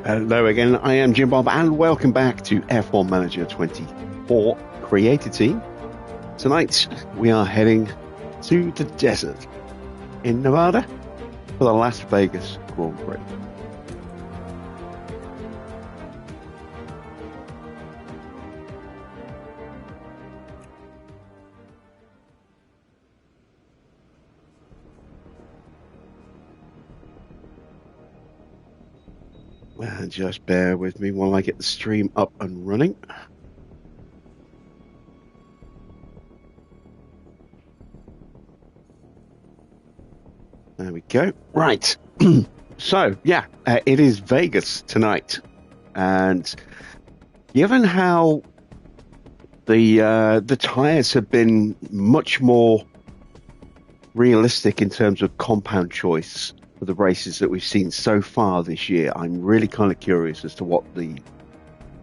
Hello again, I am Jim Bob and welcome back to F1 Manager 24 Creator Team. Tonight we are heading to the desert in Nevada for the Las Vegas Grand Prix. Just bear with me while I get the stream up and running. There we go. Right. So, yeah, it is Vegas tonight. And given how the tyres have been much more realistic in terms of compound choice for the races that we've seen so far this year, I'm really kind of curious as to what the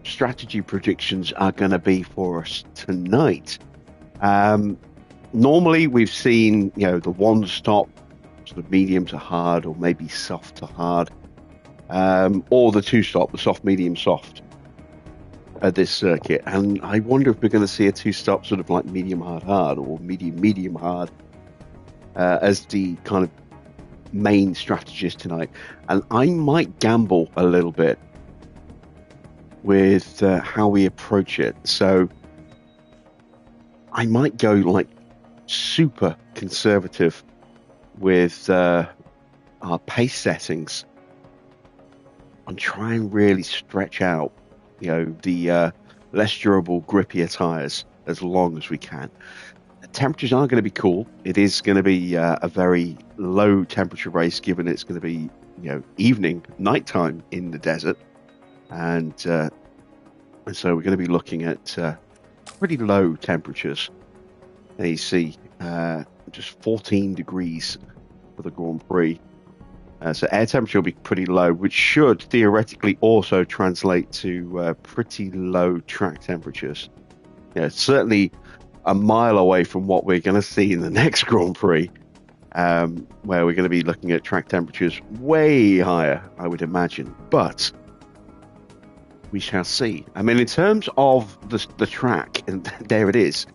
strategy predictions are going to be for us tonight. Normally we've seen, the one stop sort of medium to hard, or maybe soft to hard, or the two stop, the soft, medium, soft at this circuit. And I wonder if we're going to see a two stop sort of like medium, hard, hard, or medium, medium, hard as the kind of main strategist tonight. And I might gamble a little bit with how we approach it. So I might go like super conservative with our pace settings and try and really stretch out, the less durable, grippier tires as long as we can. The temperatures are going to be cool. It is going to be a very low temperature race, given it's going to be, evening, nighttime in the desert. And so we're going to be looking at pretty low temperatures. There you see just 14 degrees for the Grand Prix. So air temperature will be pretty low, which should theoretically also translate to pretty low track temperatures. Certainly a mile away from what we're going to see in the next Grand Prix, where we're going to be looking at track temperatures way higher, I would imagine. But we shall see. I mean, in terms of the track, and there it is,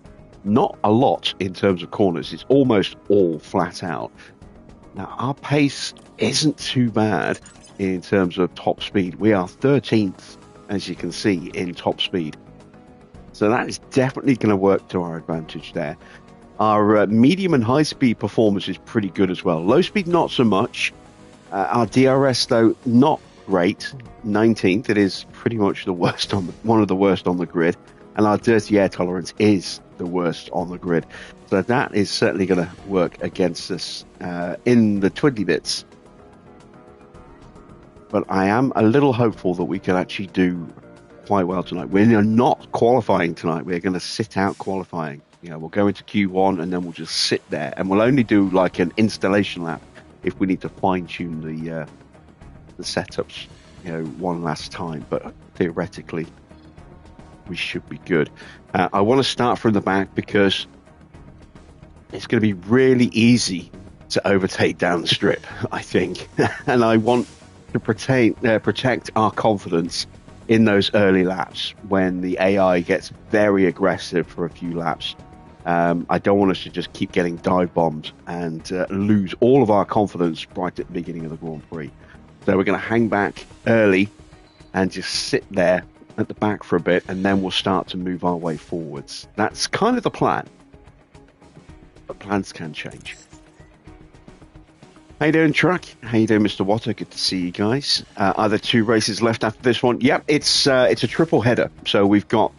not a lot in terms of corners. It's almost all flat out. Now, our pace isn't too bad in terms of top speed. We are 13th, as you can see, in top speed. So that is definitely going to work to our advantage there. Our medium and high speed performance is pretty good as well. Low speed, not so much. Our DRS, though, not great. 19th. It is pretty much the worst one of the worst on the grid. And our dirty air tolerance is the worst on the grid. So that is certainly going to work against us in the twiddly bits. But I am a little hopeful that we can actually do quite well tonight. We're not qualifying tonight. We're going to sit out qualifying. We'll go into Q1 and then we'll just sit there. And we'll only do like an installation lap if we need to fine-tune the setups, one last time. But theoretically, we should be good. I want to start from the back because it's going to be really easy to overtake down the strip, I think. And I want to protect our confidence in those early laps when the AI gets very aggressive for a few laps. I don't want us to just keep getting dive bombed and lose all of our confidence right at the beginning of the Grand Prix. So we're going to hang back early and just sit there at the back for a bit, and then we'll start to move our way forwards. That's kind of the plan, but plans can change. How you doing, Truck? How you doing, Mr. Water? Good to see you guys. Are there two races left after this one? Yep, it's a triple header. So we've got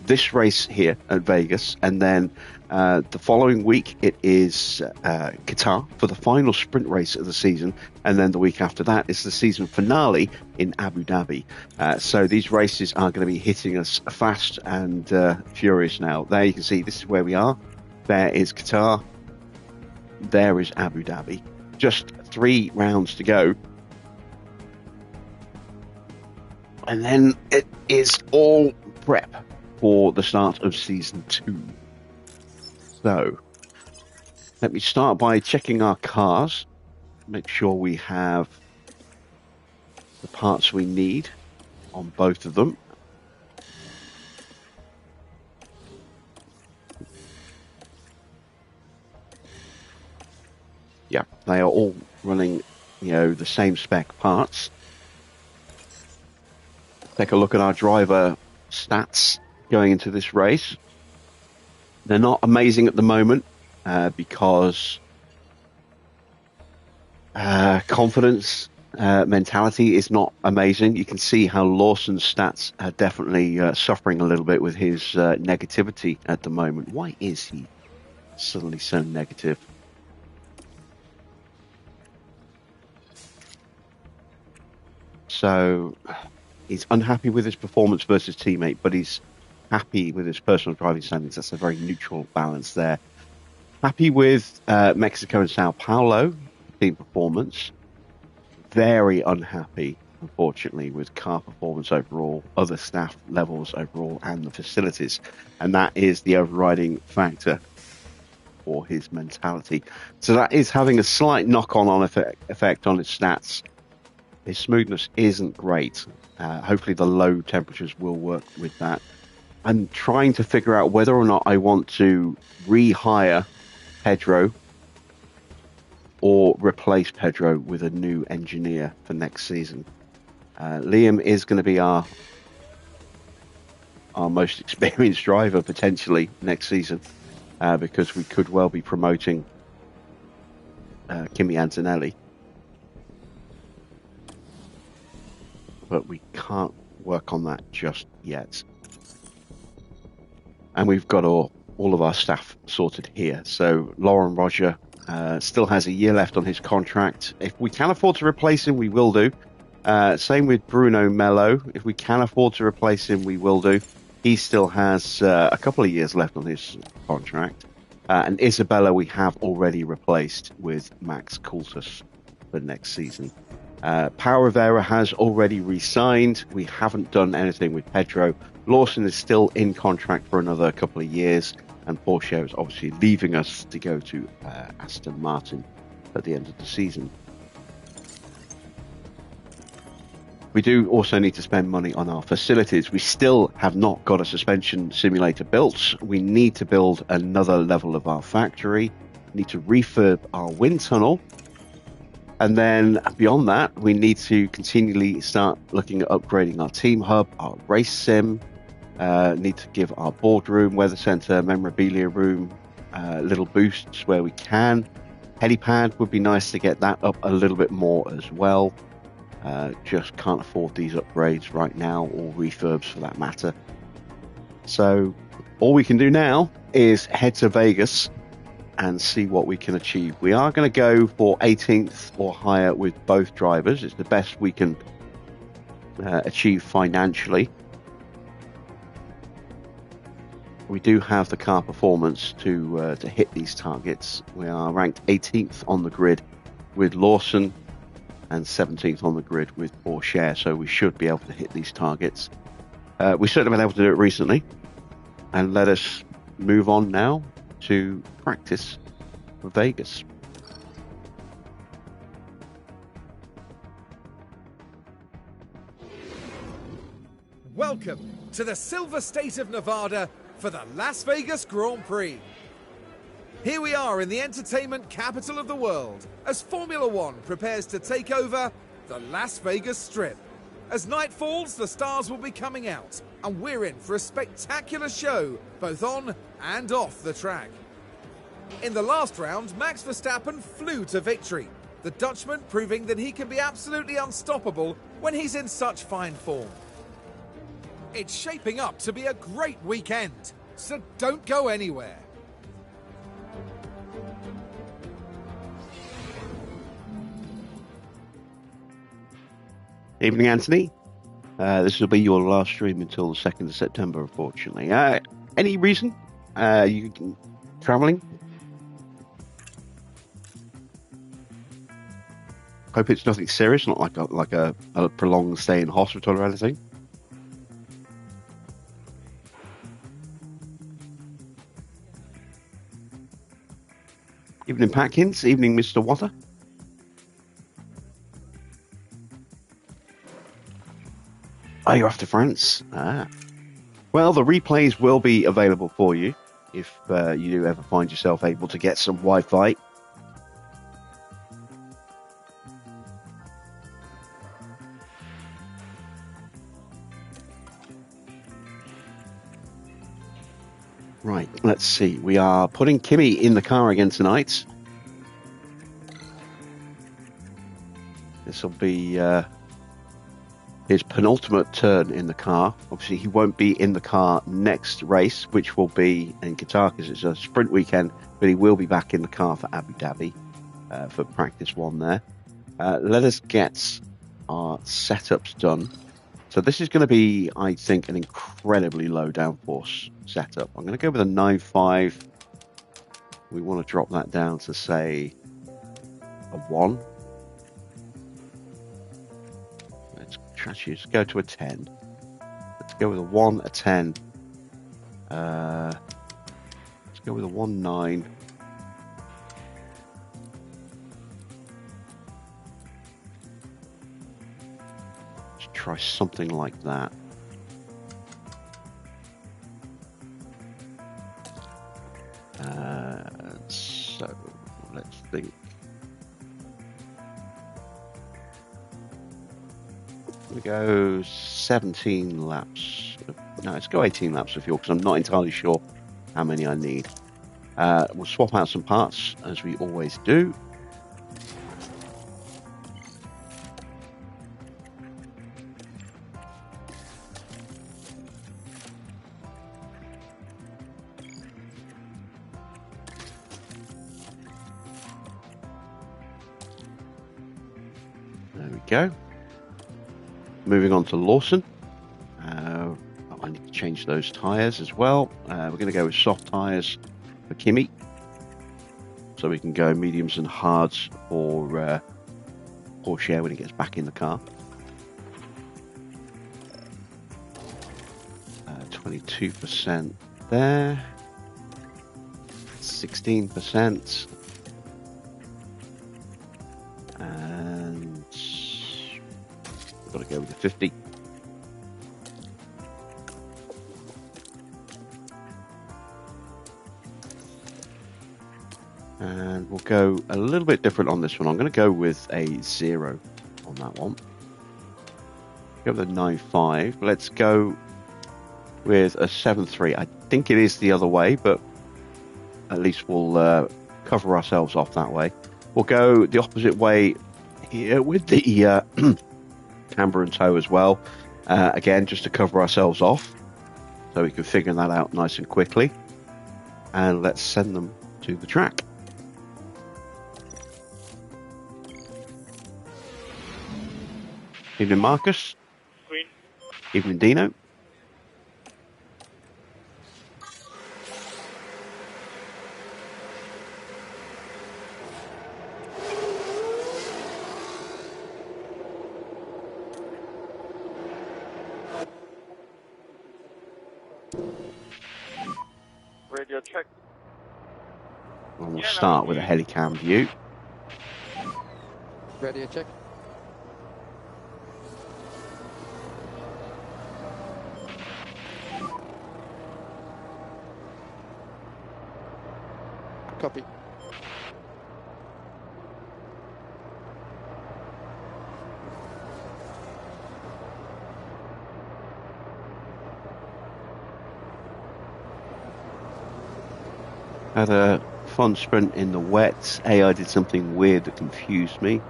this race here at Vegas, and then the following week it is Qatar for the final sprint race of the season, and then the week after that is the season finale in Abu Dhabi. So these races are going to be hitting us fast and furious now. There you can see this is where we are. There is Qatar. There is Abu Dhabi. Just 3 rounds to go. And then it is all prep for the start of season 2. So let me start by checking our cars. Make sure we have the parts we need on both of them. Yeah, they are all running, the same spec parts. Take a look at our driver stats going into this race. They're not amazing at the moment because confidence mentality is not amazing. You can see how Lawson's stats are definitely suffering a little bit with his negativity at the moment. Why is he suddenly so negative? So he's unhappy with his performance versus teammate, but he's happy with his personal driving standings. That's a very neutral balance there. Happy with Mexico and Sao Paulo team performance. Very unhappy, unfortunately, with car performance overall, other staff levels overall, and the facilities. And that is the overriding factor for his mentality. So that is having a slight knock-on effect on his stats. His smoothness isn't great. Hopefully the low temperatures will work with that. I'm trying to figure out whether or not I want to rehire Pedro or replace Pedro with a new engineer for next season. Liam is going to be our most experienced driver potentially next season because we could well be promoting Kimi Antonelli. But we can't work on that just yet. And we've got all of our staff sorted here. So Lauren Roger still has a year left on his contract. If we can afford to replace him, we will do. Same with Bruno Mello. If we can afford to replace him, we will do. He still has a couple of years left on his contract. And Isabella we have already replaced with Max Coultus for next season. Power Rivera has already re-signed. We haven't done anything with Pedro. Lawson is still in contract for another couple of years, and Porsche is obviously leaving us to go to Aston Martin at the end of the season. We do also need to spend money on our facilities. We still have not got a suspension simulator built. We need to build another level of our factory. We need to refurb our wind tunnel. And then beyond that, we need to continually start looking at upgrading our team hub, our race sim, need to give our boardroom, weather center, memorabilia room little boosts where we can. Helipad would be nice to get that up a little bit more as well. Just can't afford these upgrades right now, or refurbs for that matter. So all we can do now is head to Vegas and see what we can achieve. We are going to go for 18th or higher with both drivers. It's the best we can achieve financially. We do have the car performance to hit these targets. We are ranked 18th on the grid with Lawson and 17th on the grid with Porsche, so we should be able to hit these targets. We certainly been able to do it recently, and let us move on now to practice for Vegas. Welcome to the Silver State of Nevada for the Las Vegas Grand Prix. Here we are in the entertainment capital of the world as Formula One prepares to take over the Las Vegas Strip. As night falls, the stars will be coming out, and we're in for a spectacular show both on and off the track. In the last round, Max Verstappen flew to victory, the Dutchman proving that he can be absolutely unstoppable when he's in such fine form. It's shaping up to be a great weekend, so don't go anywhere. Evening, Anthony. This will be your last stream until the 2nd of September, unfortunately. Any reason? You traveling? Hope it's nothing serious, not like a prolonged stay in hospital or anything. Evening, Patkins. Evening, Mr. Water. Oh, you're off to France? Ah. Well, the replays will be available for you if you do ever find yourself able to get some Wi-Fi. Right, let's see. We are putting Kimmy in the car again tonight. This will be his penultimate turn in the car. Obviously, he won't be in the car next race, which will be in Qatar because it's a sprint weekend, but he will be back in the car for Abu Dhabi for practice one there. Let us get our setups done. So this is going to be, I think, an incredibly low downforce setup. I'm going to go with a 9.5. We want to drop that down to, say, a 1. Let's go to a 10. Let's go with a 1, a 10. Let's go with a 1, 9. Let's try something like that. So let's think. We go 17 laps. No, let's go 18 laps of fuel because I'm not entirely sure how many I need. We'll swap out some parts as we always do. There we go. Moving on to Lawson. I need to change those tyres as well. We're going to go with soft tyres for Kimmy. So we can go mediums and hards for Porsche when he gets back in the car. 22% there. 16%. And we've got to go with the 50. And we'll go a little bit different on this one. I'm going to go with a 0 on that one. Go with a 9.5. Let's go with a 7.3. I think it is the other way, but at least we'll cover ourselves off that way. We'll go the opposite way here with the camber and toe as well. Again, just to cover ourselves off, so we can figure that out nice and quickly. And let's send them to the track. Evening, Marcus. Green. Evening, Dino. Radio check. And we'll start with a helicam view. Radio check. Copy. Had a fun sprint in the wet. AI did something weird that confused me.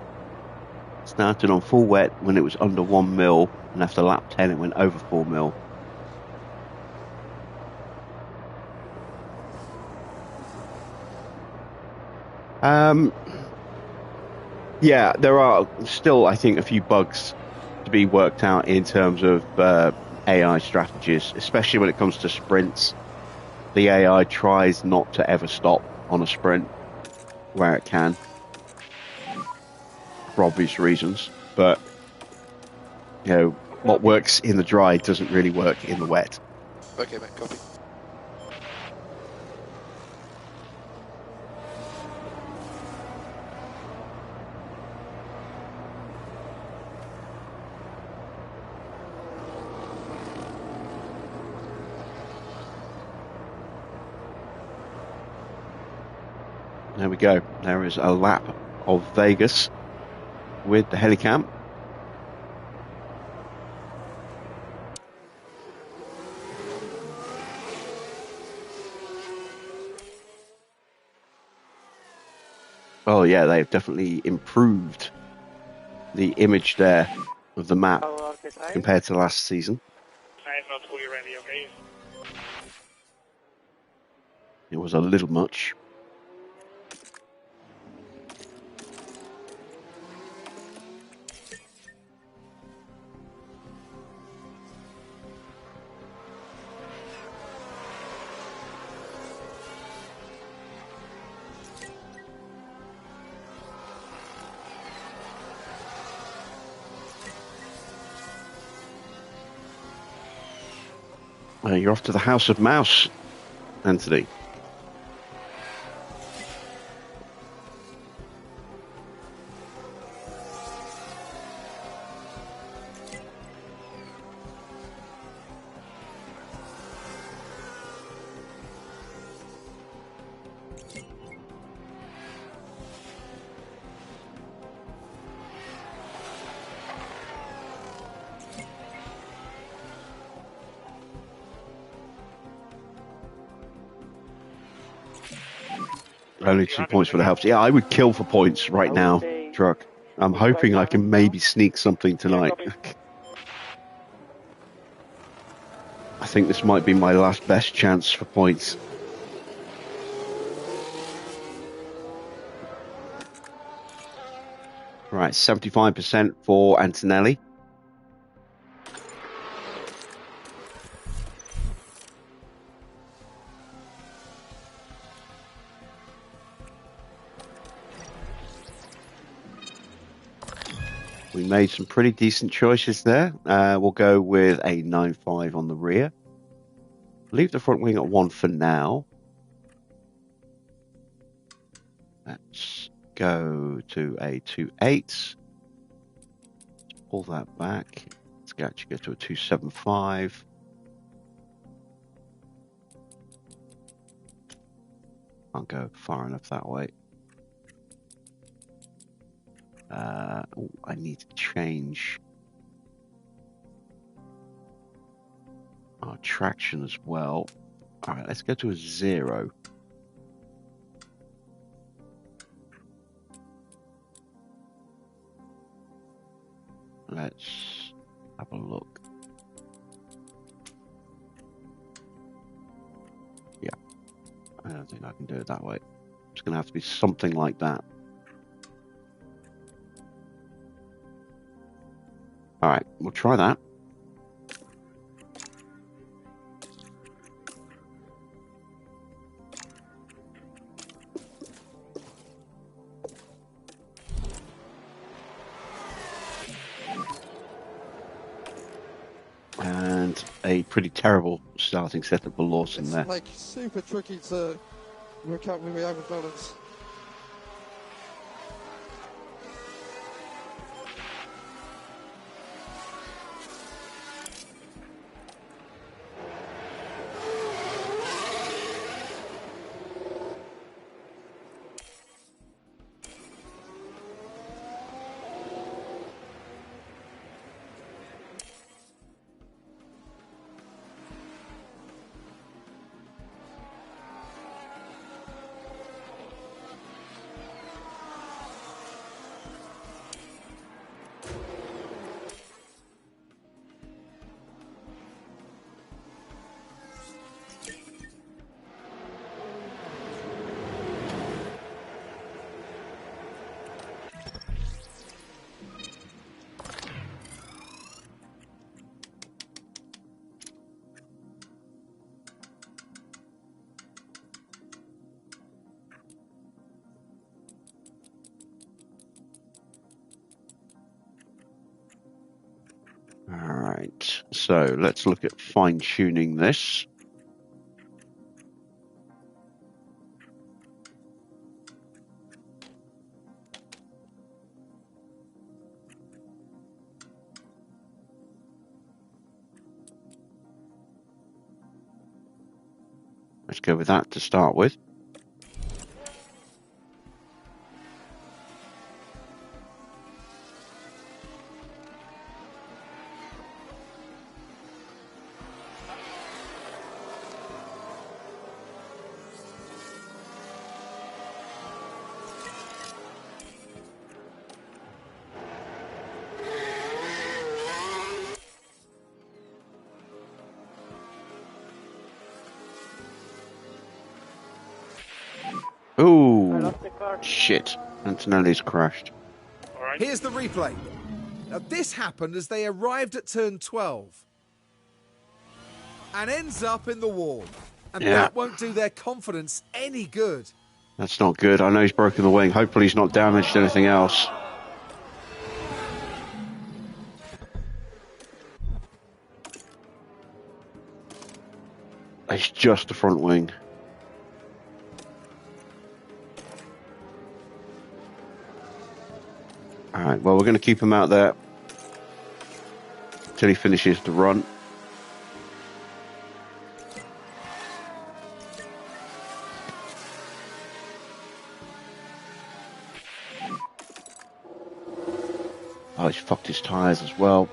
Started on full wet when it was under 1 mil, and after lap 10 it went over 4 mil. Yeah, there are still, I think, a few bugs to be worked out in terms of AI strategies, especially when it comes to sprints. The AI tries not to ever stop on a sprint where it can, for obvious reasons. But, you know, what works in the dry doesn't really work in the wet. Okay, mate, copy. There we go. There is a lap of Vegas with the Helicam. Oh yeah, they've definitely improved the image there of the map compared to last season. Not fully ready, okay? It was a little much. You're off to the House of Mouse, Anthony. Only 2 points for the helps. Yeah, I would kill for points right now, Truck. I'm hoping I can maybe sneak something tonight. I think this might be my last best chance for points. Right, 75% for Antonelli. We made some pretty decent choices there. We'll go with a 9.5 on the rear. Leave the front wing at 1 for now. Let's go to a 2.8. Pull that back. Let's actually go to a 2.75. Can't go far enough that way. I need to change our traction as well. All right, let's go to a 0. Let's have a look. Yeah, I don't think I can do it that way. It's going to have to be something like that. All right, we'll try that. And a pretty terrible starting setup for Lawson there. It's like super tricky to work out where we are with balance. All right, so let's look at fine-tuning this. Let's go with that to start with. Shit. Antonelli's crashed. All right. Here's the replay. Now, this happened as they arrived at turn 12 and ends up in the wall. And Yeah. that won't do their confidence any good. That's not good. I know he's broken the wing. Hopefully he's not damaged anything else. It's just the front wing. Alright, well, we're going to keep him out there until he finishes the run. Oh, he's fucked his tyres as well.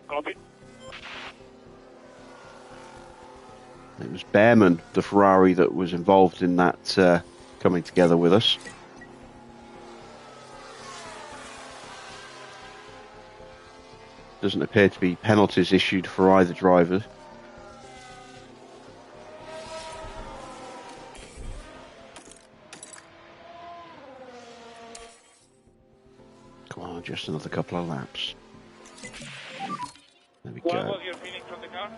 Copy. It was Behrman, the Ferrari, that was involved in that coming together with us. Doesn't appear to be penalties issued for either driver. Come on, just another couple of laps. There we What go. was your feeling from the car?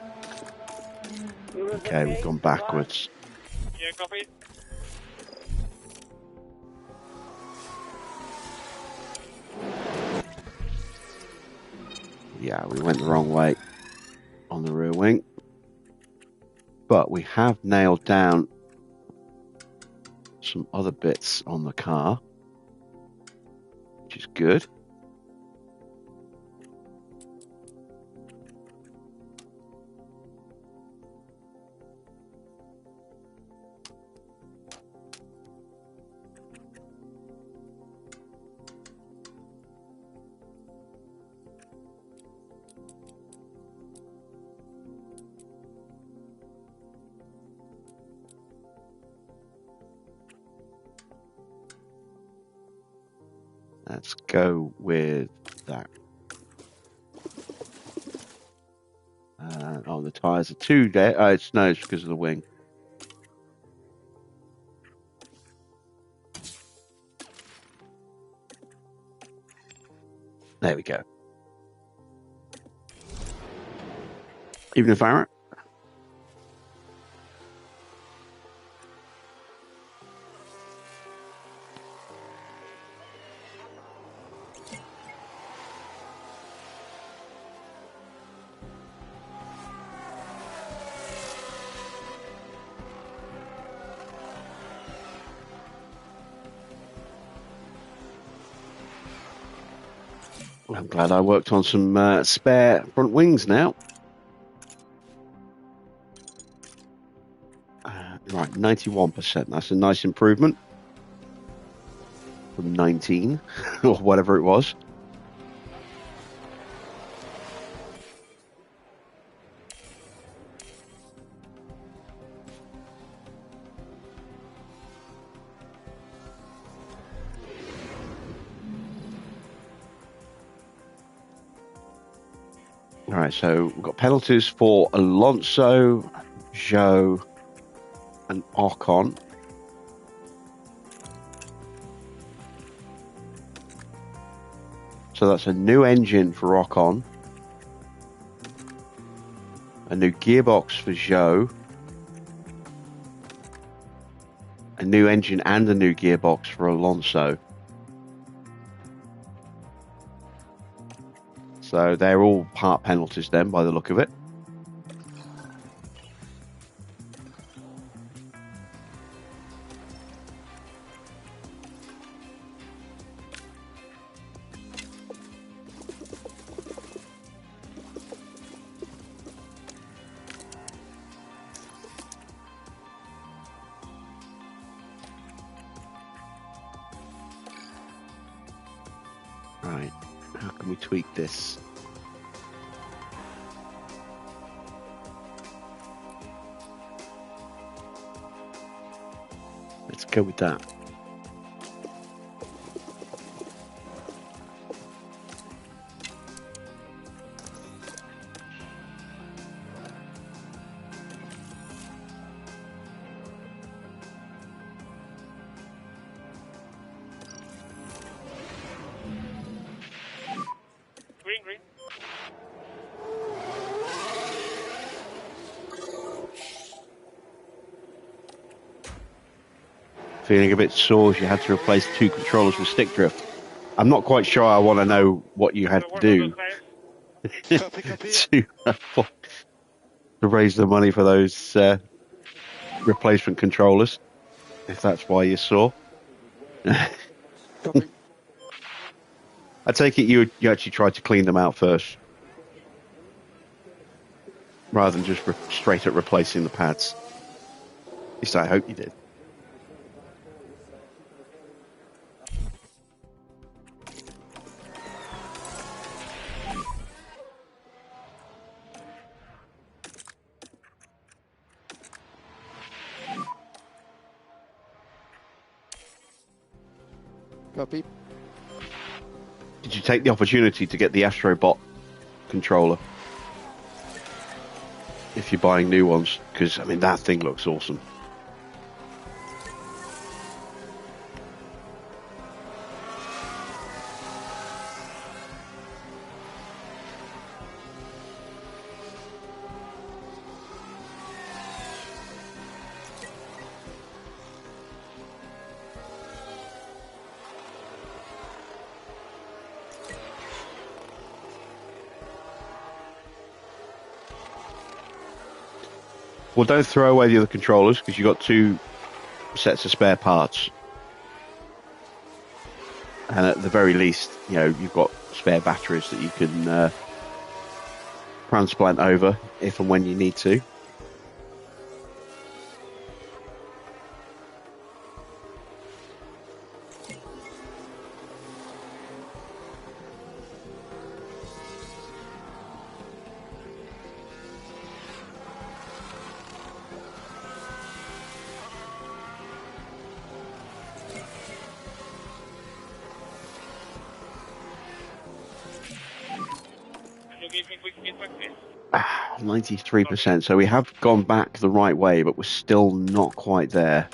Okay, we've gone backwards. Yeah, copy. Yeah, we went the wrong way on the rear wing. But we have nailed down some other bits on the car, which is good. Let's go with that. Oh, the tyres are too dead. Oh, it's because of the wing. There we go. Even if Aaron. I'm glad I worked on some spare front wings now. Right, 91%. That's a nice improvement from 19 or whatever it was. All right, so we've got penalties for Alonso, Zhou, and Ocon. So that's a new engine for Ocon, a new gearbox for Zhou, a new engine and a new gearbox for Alonso. So they're all part penalties then, by the look of it. Right, how can we tweak this? Let's go with that. Feeling a bit sore as you had to replace 2 controllers with stick drift. I'm not quite sure I want to know what you had So to what do are those names? to raise the money for those replacement controllers, if that's why you're sore. Copy. I take it you actually tried to clean them out first, rather than just straight at replacing the pads. At least I hope you did. Copy. Did you take the opportunity to get the Astrobot controller if you're buying new ones? Because, I mean, that thing looks awesome. Well, don't throw away the other controllers because you've got 2 sets of spare parts. And at the very least, you know, you've got spare batteries that you can transplant over if and when you need to. Can you give me quick feedback, please? 93%. So we have gone back the right way, but we're still not quite there.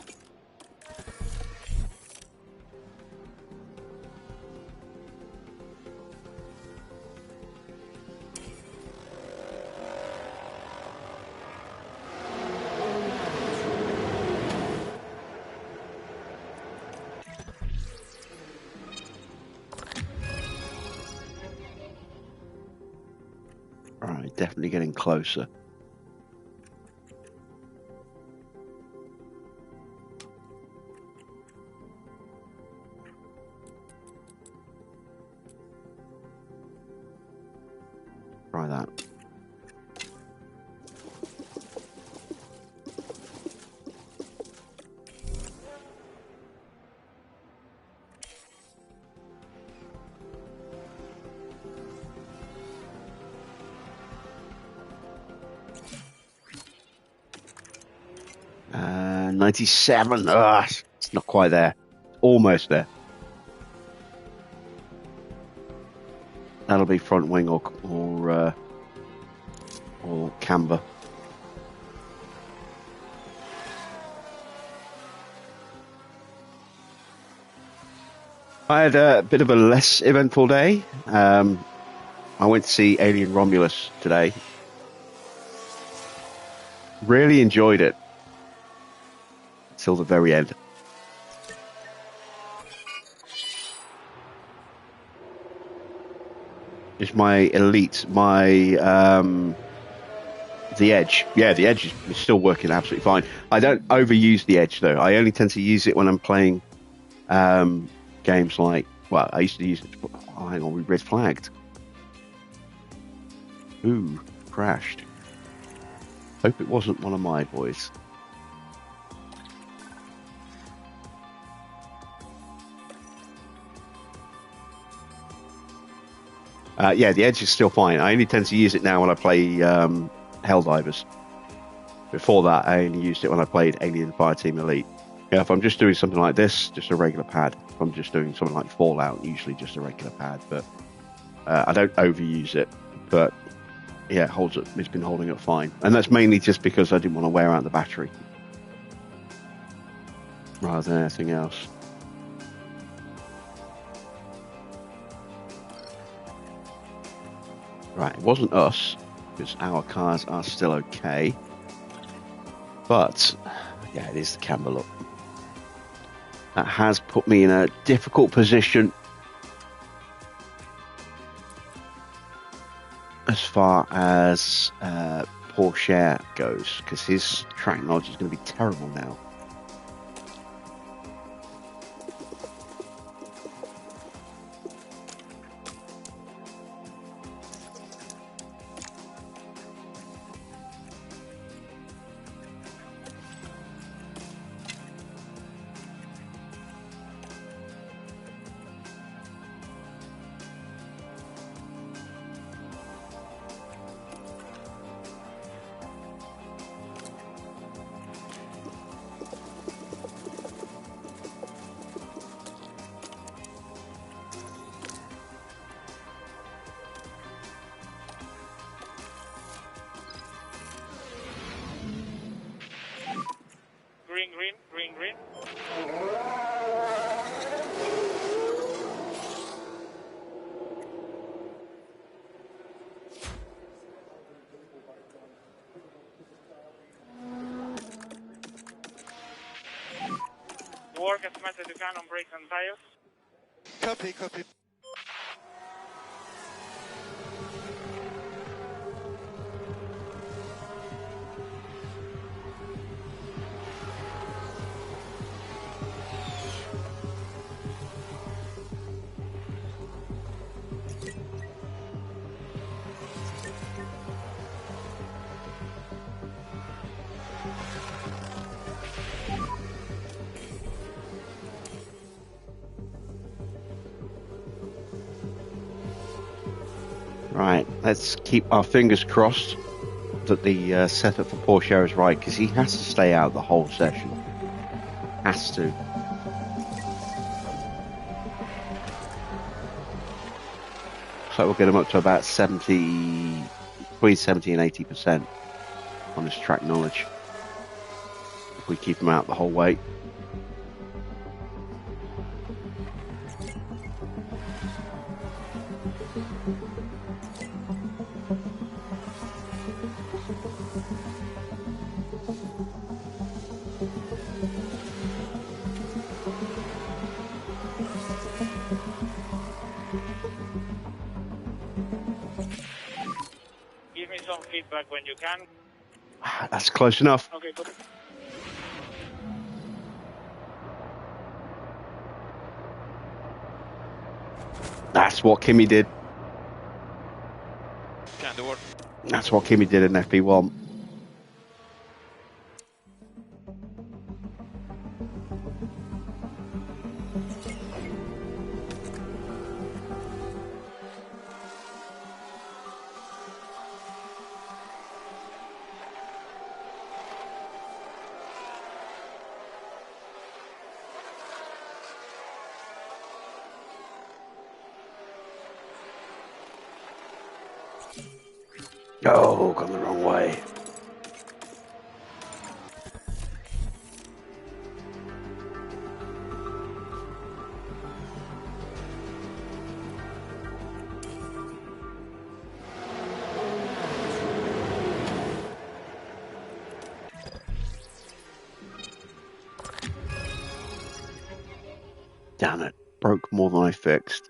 Right, definitely getting closer. Try that. Uh, 97. It's not quite there. Almost there. That'll be front wing or camber. I had a bit of a less eventful day. I went to see Alien Romulus today. Really enjoyed it till the very end. It's my elite, the Edge. Yeah, the Edge is still working absolutely fine. I don't overuse the Edge though. I only tend to use it when I'm playing games like, well, I used to use it. Oh, hang on, we red flagged. Ooh, crashed. Hope it wasn't one of my boys. Yeah, the Edge is still fine. I only tend to use it now when I play Helldivers. Before that, I only used it when I played Alien Fireteam Elite. Yeah, if I'm just doing something like this, just a regular pad. If I'm just doing something like Fallout, usually just a regular pad. But I don't overuse it. But yeah, it holds up. It's been holding up fine, and that's mainly just because I didn't want to wear out the battery rather than anything else. Right, it wasn't us, because our cars are still okay. But, yeah, it is the camber look. That has put me in a difficult position as far as Porsche goes, because his track knowledge is going to be terrible now. Green. Work as much as you can on brakes and tires. Copy. Right, let's keep our fingers crossed that the setup for Porsche is right, because he has to stay out the whole session. Has to. So we'll get him up to about 70, between 70 and 80% on his track knowledge, if we keep him out the whole way. Give me some feedback when you can. That's close enough. Okay, good. That's what Kimi did. Can do work. That's what Kimi did in FP1. Oh, gone the wrong way. Damn it. Broke more than I fixed.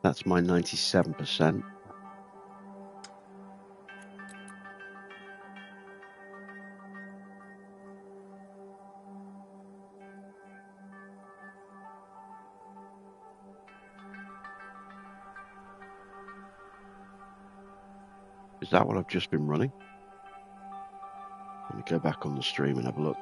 That's my 97%. Is that what I've just been running? Let me go back on the stream and have a look.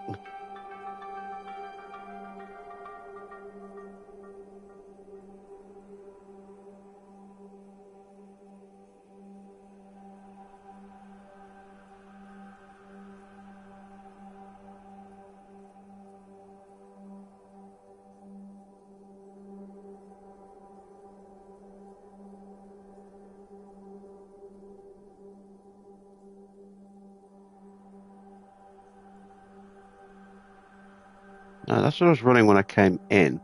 That's what I was running when I came in.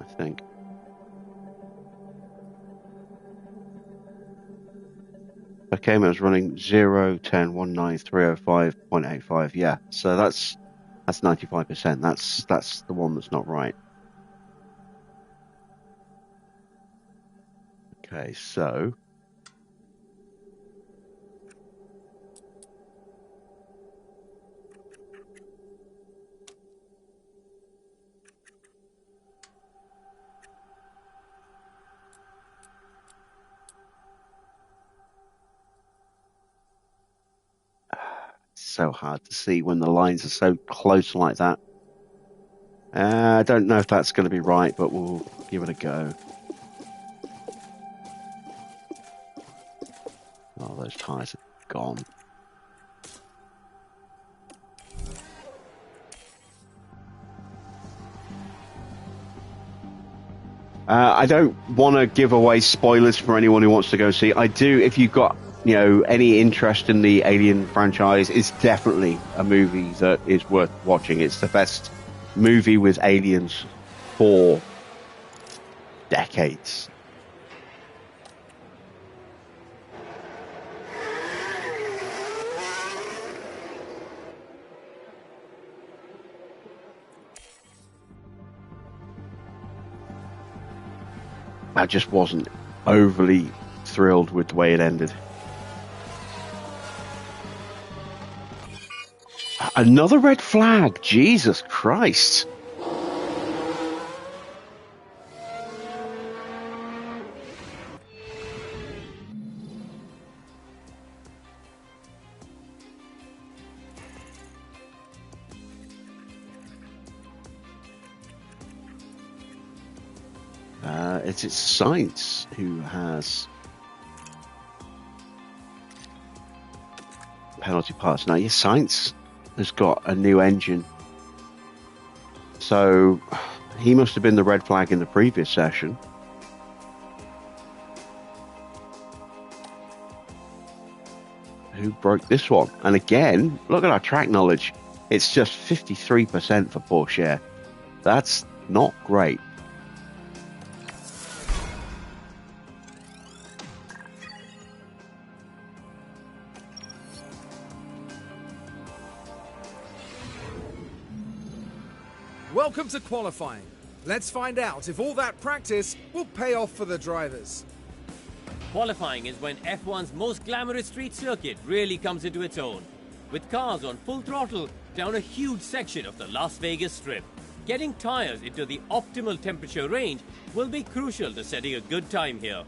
I think. I came in, I was running 0, 10, 19, 305.85. Yeah, so that's 95%. That's the one that's not right. Okay, so so hard to see when the lines are so close like that. I don't know if that's going to be right, but we'll give it a go. Oh, those tires are gone. I don't want to give away spoilers for anyone who wants to go see. I do, if you've got, any interest in the Alien franchise, it's definitely a movie that is worth watching. It's the best movie with aliens for decades. I just wasn't overly thrilled with the way it ended. Another red flag. Jesus Christ. It's Science who has penalty parts. Now, yes, Science has got a new engine. So he must have been the red flag in the previous session. Who broke this one? And again, look at our track knowledge. It's just 53% for Porsche. That's not great. Welcome to qualifying. Let's find out if all that practice will pay off for the drivers. Qualifying is when F1's most glamorous street circuit really comes into its own. With cars on full throttle down a huge section of the Las Vegas Strip. Getting tyres into the optimal temperature range will be crucial to setting a good time here.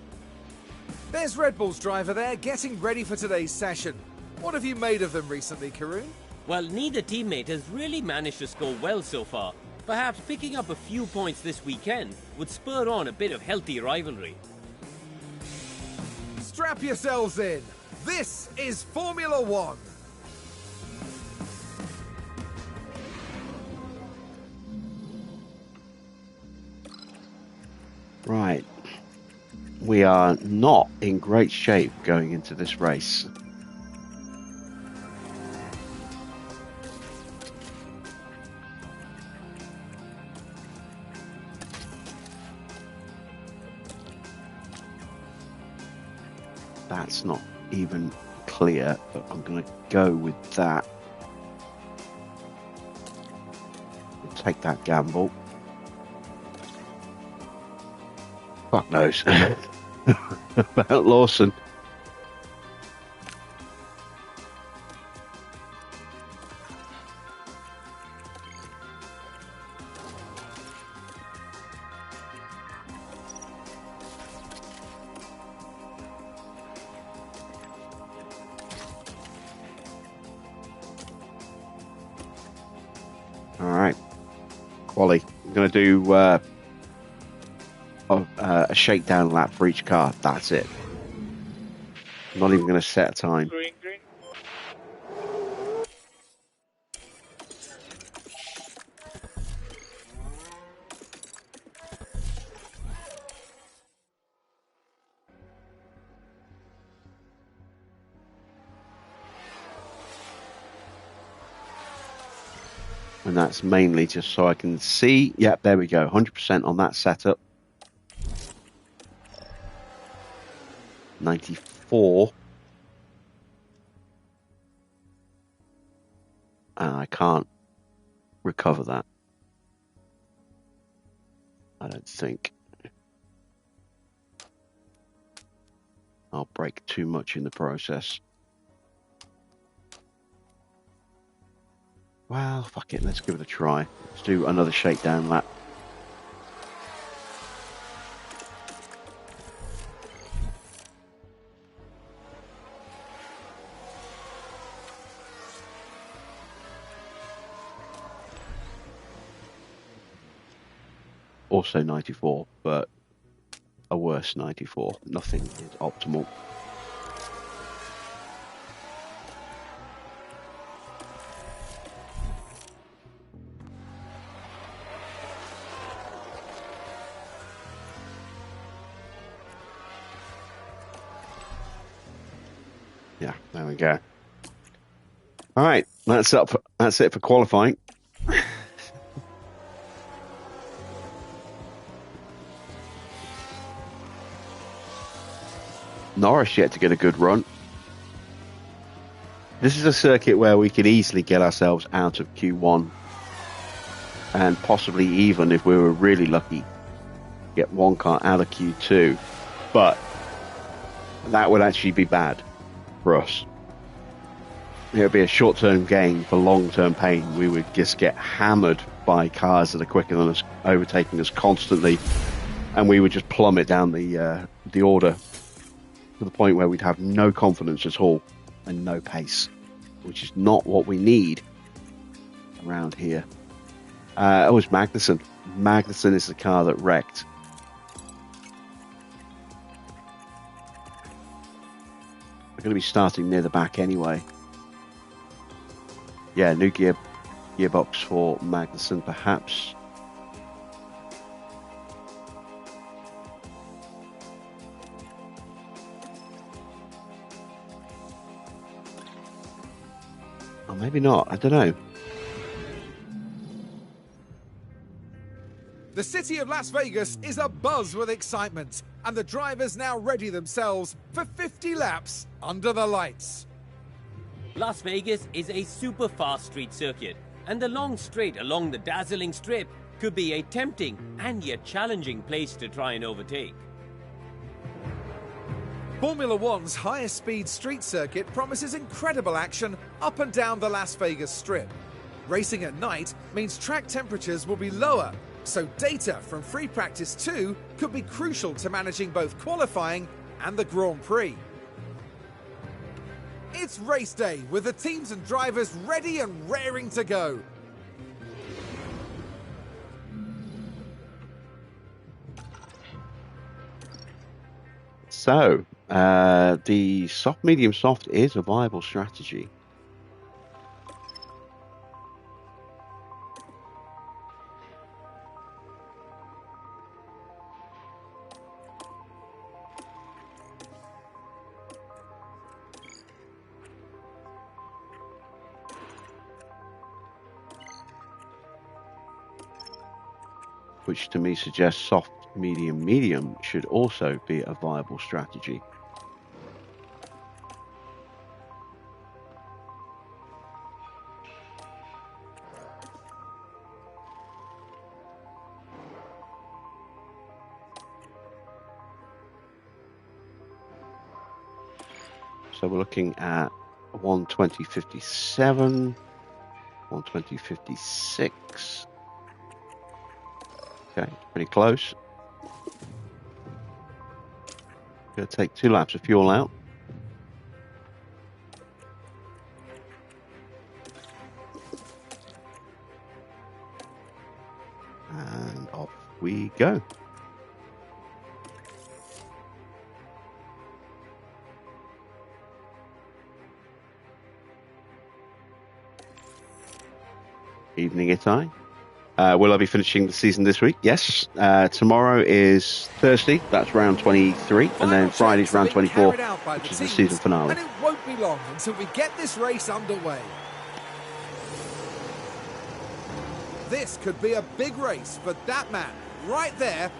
There's Red Bull's driver there getting ready for today's session. What have you made of them recently, Karun? Well, neither teammate has really managed to score well so far. Perhaps picking up a few points this weekend would spur on a bit of healthy rivalry. Strap yourselves in. This is Formula One. Right. We are not in great shape going into this race. That's not even clear, but I'm going to go with that. Take that gamble. Fuck knows about Lawson. All right, Quali. I'm going to do a shakedown lap for each car. That's it. I'm not even going to set a time. Green, green. And that's mainly just so I can see. Yep, there we go. 100% on that setup. 94. And I can't recover that. I don't think. I'll break too much in the process. Well, fuck it. Let's give it a try. Let's do another shakedown lap. Also 94, but a worse 94. Nothing is optimal. Yeah, there we go. All right, that's up. That's it for qualifying. Norris yet to get a good run. This is a circuit where we could easily get ourselves out of Q1 and possibly even, if we were really lucky, get one car out of Q2. But that would actually be bad for us. It would be a short-term gain for long-term pain. We would just get hammered by cars that are quicker than us, overtaking us constantly, and we would just plummet down the order to the point where we'd have no confidence at all and no pace, which is not what we need around here. It was Magnussen. Magnussen is the car that wrecked. We're going to be starting near the back anyway. Yeah, new gearbox for Magnussen, perhaps. Or maybe not, I don't know. The city of Las Vegas is abuzz with excitement, and the drivers now ready themselves for 50 laps under the lights. Las Vegas is a super fast street circuit, and the long straight along the dazzling strip could be a tempting and yet challenging place to try and overtake. Formula One's highest speed street circuit promises incredible action up and down the Las Vegas Strip. Racing at night means track temperatures will be lower, so data from Free Practice 2 could be crucial to managing both qualifying and the Grand Prix. It's race day with the teams and drivers ready and raring to go. So, the soft, medium, soft is a viable strategy. Which to me suggests soft, medium, medium should also be a viable strategy. So we're looking at 120.57, 120.56. Okay, pretty close. Going to take 2 laps of fuel out. And off we go. Evening, Itai. Will I be finishing the season this week? Yes. Tomorrow is Thursday, that's round 23, and then Friday's round 24, which is the season finale. And it won't be long until we get this race underway. This could be a big race for that man, right there,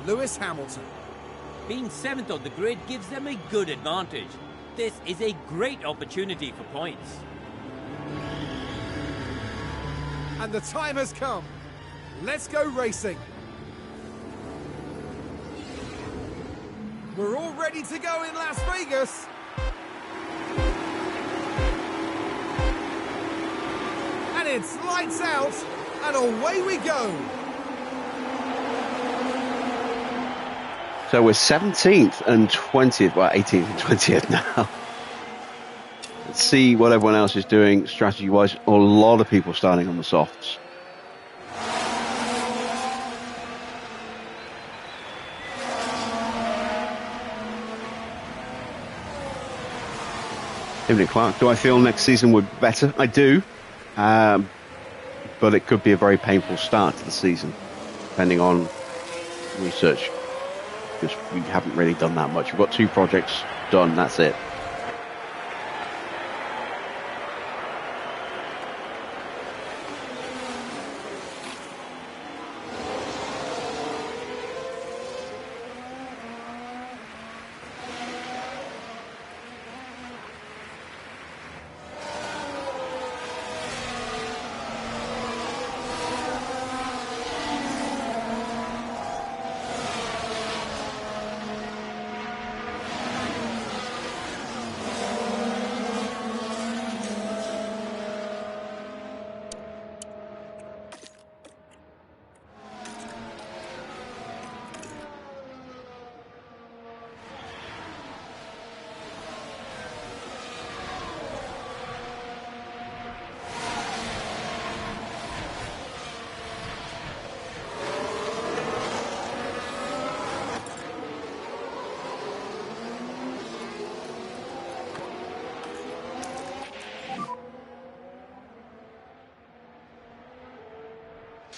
Lewis Hamilton. Being 7th on the grid gives them a good advantage. This is a great opportunity for points. And the time has come. Let's go racing. We're all ready to go in Las Vegas. And it's lights out, and away we go. So we're 17th and 20th, well, 18th and 20th now. Let's see what everyone else is doing strategy-wise. A lot of people starting on the softs. David Clark, do I feel next season would be better? I do. But it could be a very painful start to the season, depending on research. Because we haven't really done that much. We've got 2 projects done, that's it.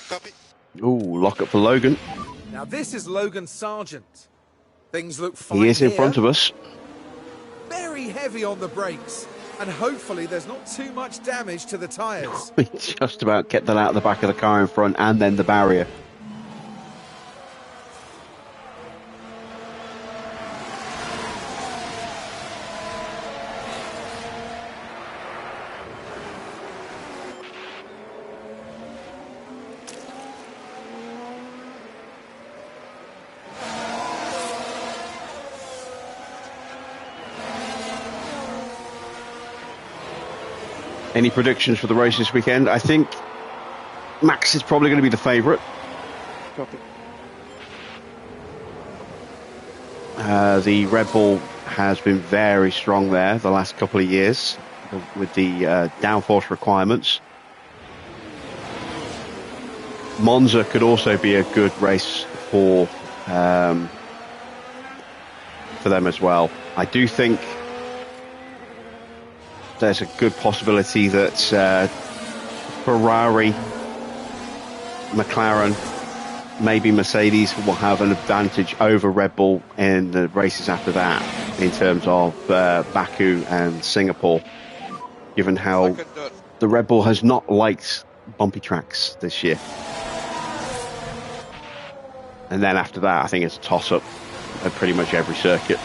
Copy. Ooh, lock up for Logan. Now this is Logan Sargent. Things look fine. He is in here. front of us. Very heavy on the brakes. And hopefully there's not too much damage to the tyres. We just about get that out of the back of the car in front and then the barrier. Any predictions for the race this weekend? I think Max is probably going to be the favourite. Copy. The Red Bull has been very strong there the last couple of years with the downforce requirements. Monza could also be a good race for them as well. I do think there's a good possibility that Ferrari, McLaren, maybe Mercedes will have an advantage over Red Bull in the races after that in terms of Baku and Singapore, given how the Red Bull has not liked bumpy tracks this year. And then after that, I think it's a toss-up at pretty much every circuit.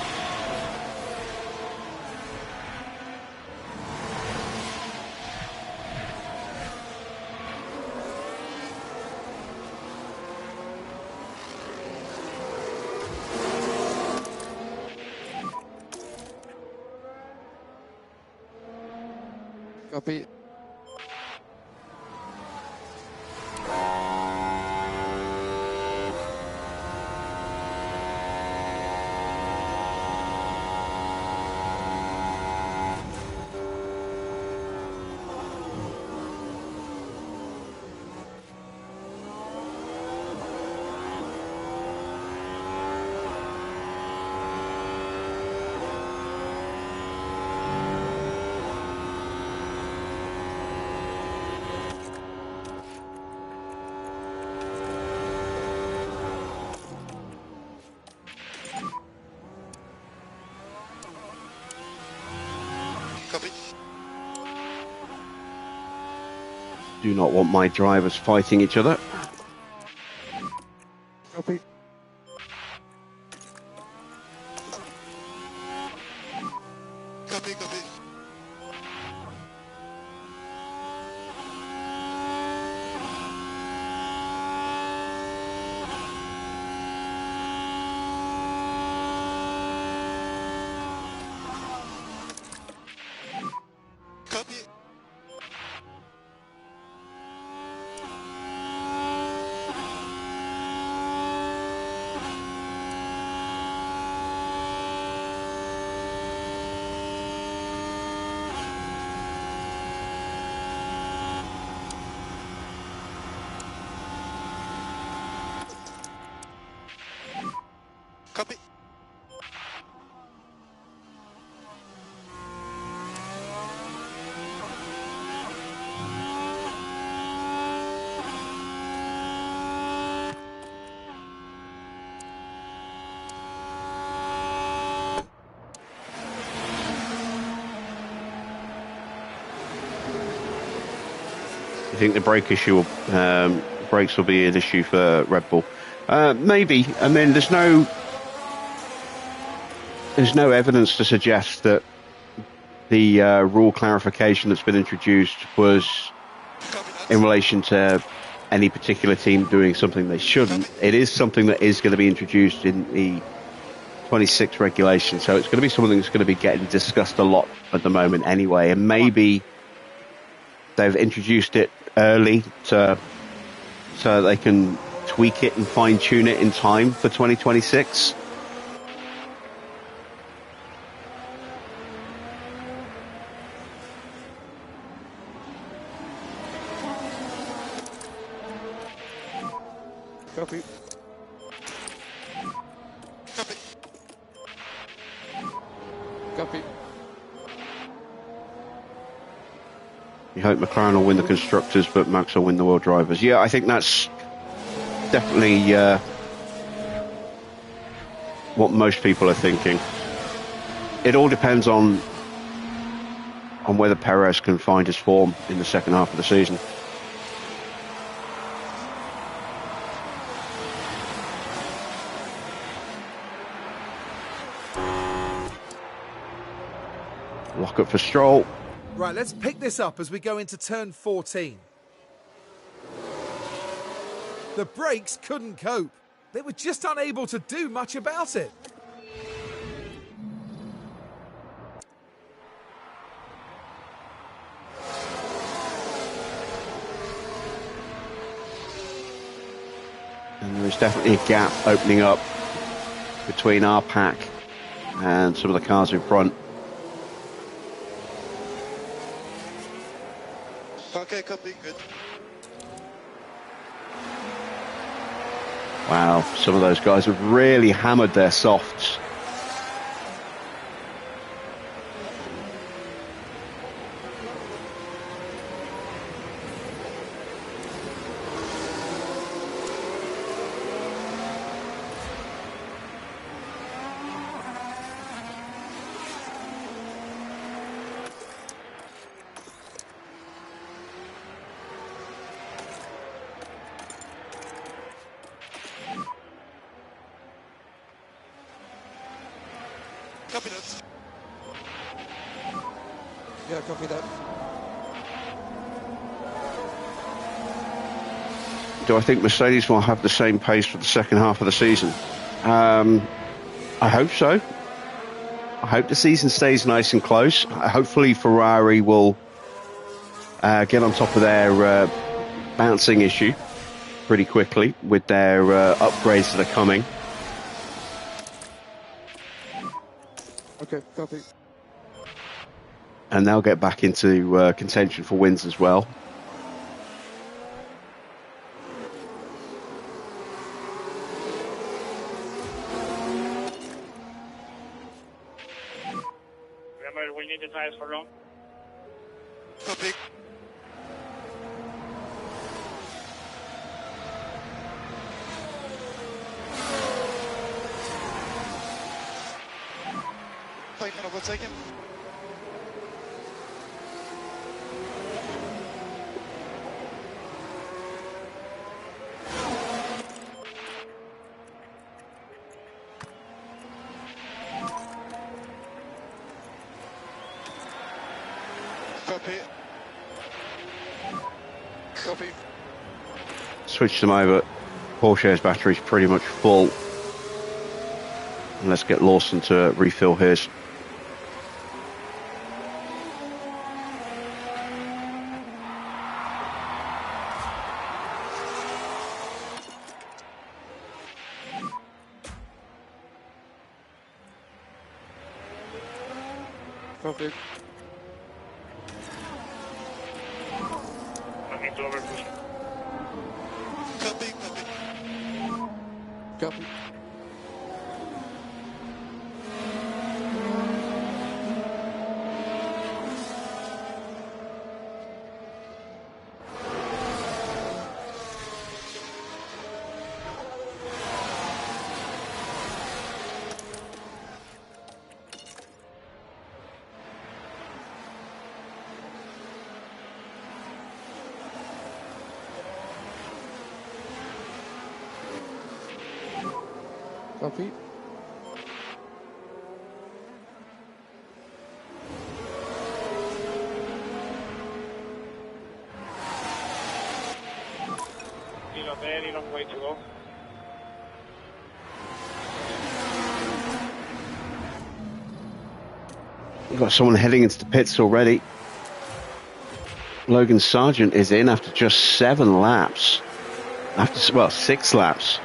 Copy. do not want my drivers fighting each other. Copy. Copy, copy. Copy. Copy. I think the brake issue, brakes will be an issue for Red Bull. Maybe. I mean, there's no evidence to suggest that the rule clarification that's been introduced was in relation to any particular team doing something they shouldn't. It is something that is going to be introduced in the 26 regulation, so it's going to be something that's going to be getting discussed a lot at the moment anyway, and maybe they've introduced it early so they can tweak it and fine-tune it in time for 2026. Copy. Copy. Copy. You hope McLaren will win the constructors, but Max will win the world drivers. Yeah, I think that's definitely what most people are thinking. It all depends on whether Perez can find his form in the second half of the season. Lock up for Stroll. Right, let's pick this up as we go into turn 14. The brakes couldn't cope. They were just unable to do much about it. And there's definitely a gap opening up between our pack and some of the cars in front. Okay, copy, good. Wow, some of those guys have really hammered their softs. Copy that. Yeah, copy that. Do I think Mercedes will have the same pace for the second half of the season? I hope so. I hope the season stays nice and close. Hopefully Ferrari will get on top of their bouncing issue pretty quickly with their upgrades that are coming. Okay, copy. And they'll get back into contention for wins as well. Remember, we need the tires for long. Copy. Final overtaken. Copy. Copy. Switch them over. Porsche's battery's pretty much full. And let's get Lawson to refill his. Copy. No need to overpush. Copy. Copy. Copy. Copy. Reload there, long way to go. We've got someone heading into the pits already. Logan Sargent is in after just 7 laps. After, well, 6 laps.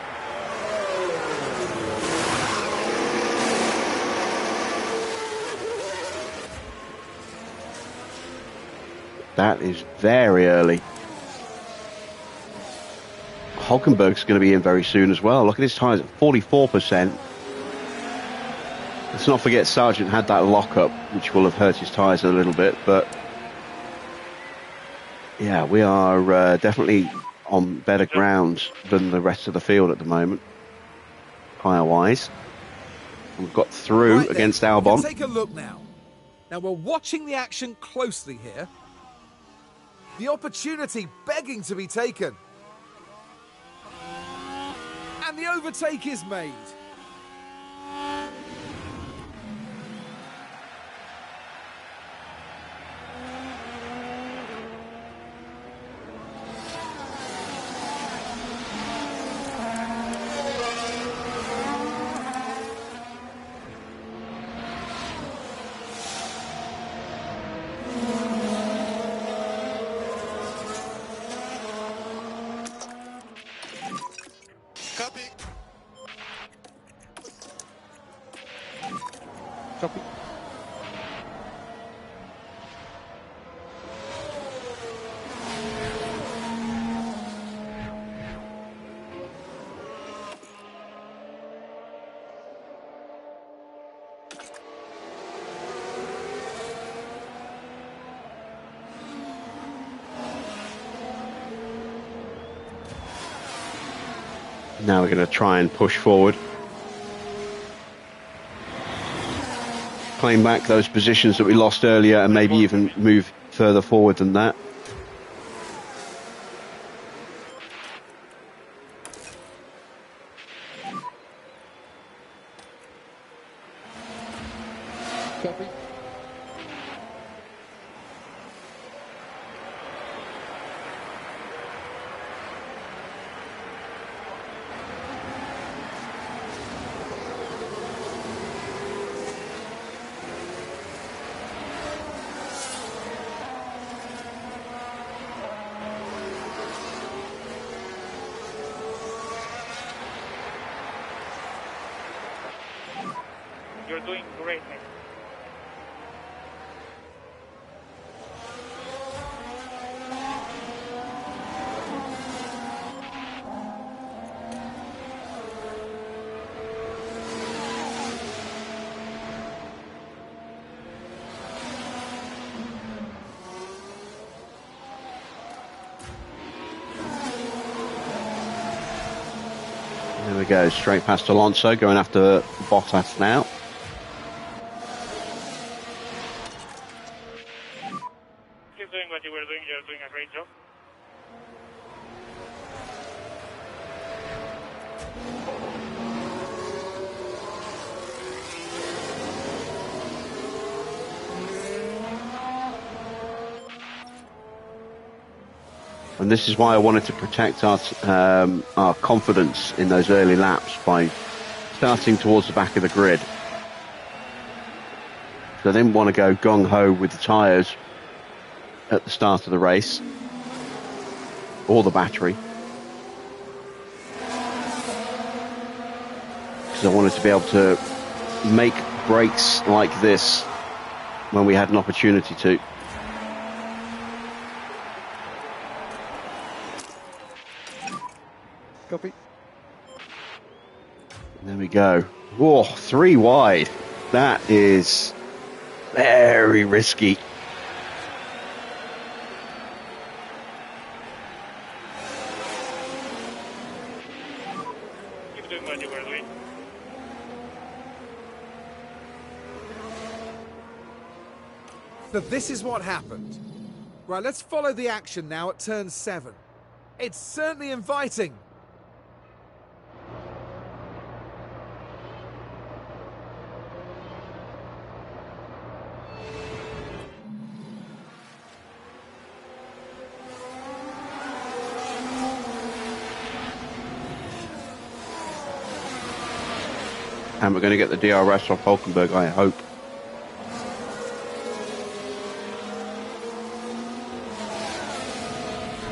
That is very early. Hulkenberg's going to be in very soon as well. Look at his tyres at 44%. Let's not forget Sargent had that lockup, which will have hurt his tyres a little bit. But yeah, we are definitely on better ground than the rest of the field at the moment, tyre-wise. We've got through Right then, against we can Albon. take a look now. Now we're watching the action closely here. The opportunity begging to be taken. And the overtake is made. Copy. Copy. Now we're going to try and push forward. Claim back those positions that we lost earlier and maybe even move further forward than that. Copy. You're doing great, mate. There we go, straight past Alonso, going after Bottas now. Keep doing what you were doing. You're doing a great job. And this is why I wanted to protect our confidence in those early laps by starting towards the back of the grid. So I didn't want to go gung-ho with the tyres at the start of the race, or the battery, because I wanted to be able to make breaks like this when we had an opportunity to. Copy. There we go. Whoa, 3 wide. That is very risky. Keep doing what you were doing. So this is what happened. Right, let's follow the action now at turn 7. It's certainly inviting. And we're going to get the DRS off Hulkenberg, I hope.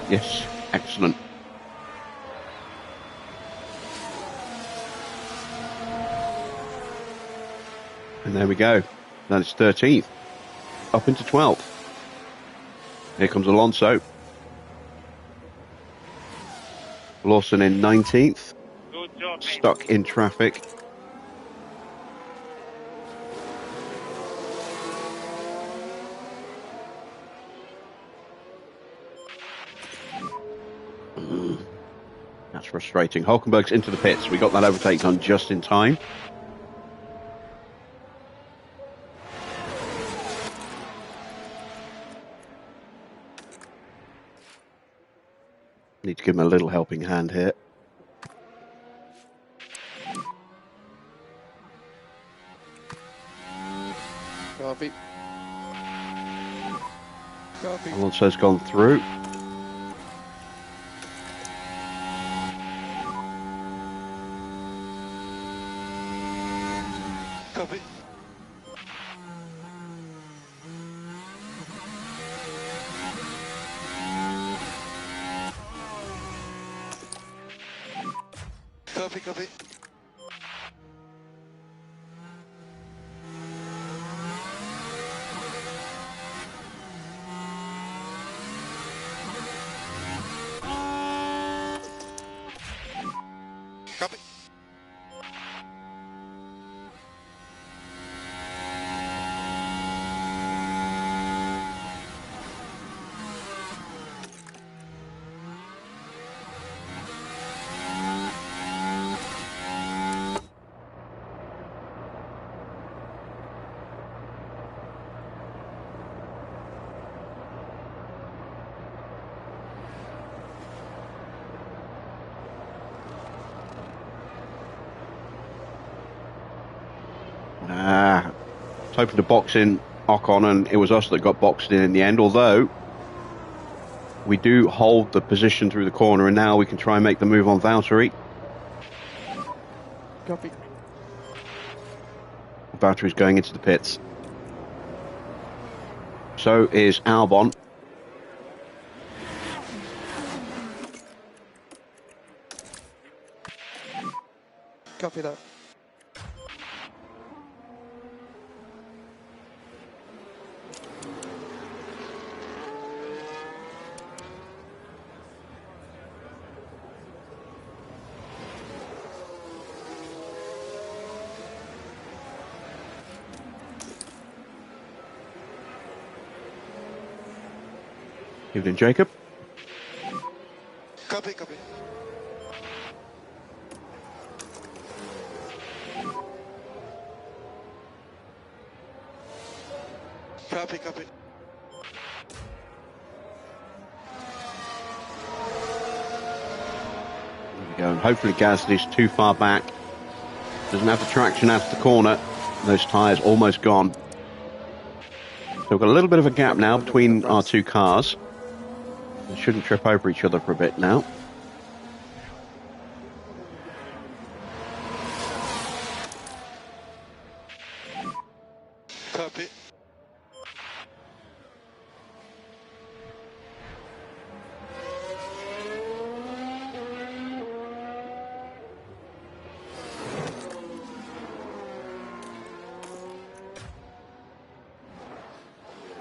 Yes, excellent. And there we go. That's 13th. Up into 12th. Here comes Alonso. Lawson in 19th. Good job, mate. Stuck in traffic. That's frustrating. Hulkenberg's into the pits. We got that overtake done just in time. Need to give him a little helping hand here. Copy. Copy. Alonso's gone through. Copy. Copy, copy. Copy. Was hoping to box in Ocon, and it was us that got boxed in the end, although we do hold the position through the corner, and now we can try and make the move on Valtteri. Copy. Valtteri's going into the pits. So is Albon. Copy that. Evening, Jacob. Copy, copy. Copy, copy. There we go. And hopefully Gasly's too far back. Doesn't have the traction out of the corner. Those tyres almost gone. So we've got a little bit of a gap now between our two cars. They shouldn't trip over each other for a bit now. Copy.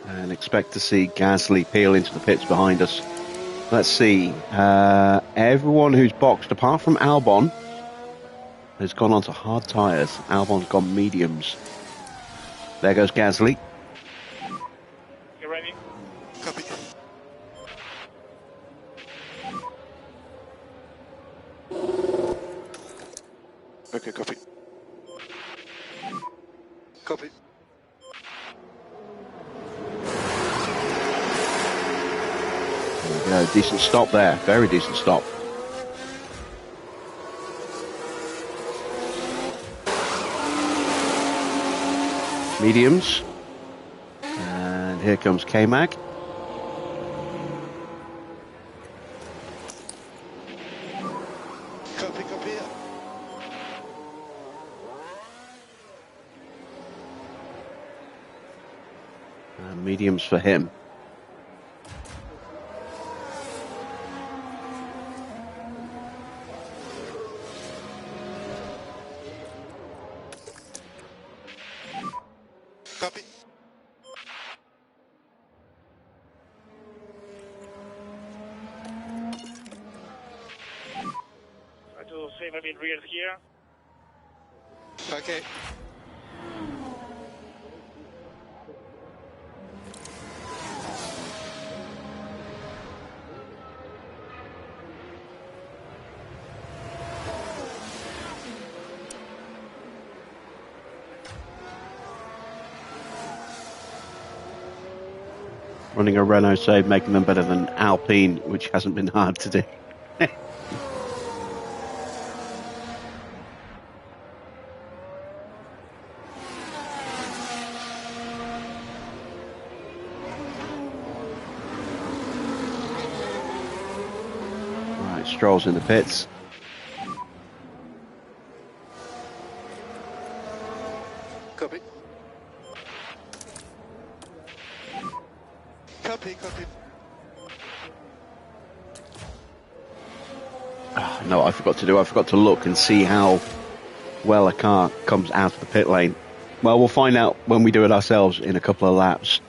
And expect to see Gasly peel into the pits behind us. Let's see. Everyone who's boxed, apart from Albon, has gone on to hard tyres. Albon's gone mediums. There goes Gasly. You ready? Copy. Okay, copy. Copy. There we go. Decent stop there. Very decent stop. Mediums. And here comes K-Mag. Copy, copy. And mediums for him. Copy. Try to save a bit rears here. Okay. Running a Renault save, making them better than Alpine, which hasn't been hard to do. Right, Stroll's in the pits. Copy. Copy, copy. No, I forgot to do. I forgot to look and see how well a car comes out of the pit lane. Well, we'll find out when we do it ourselves in a couple of laps.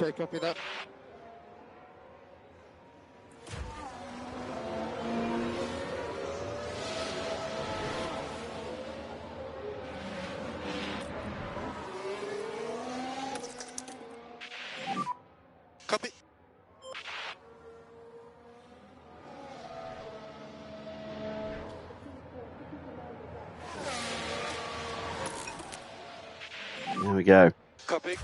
Okay, copy that. Copy. There we go. Copy.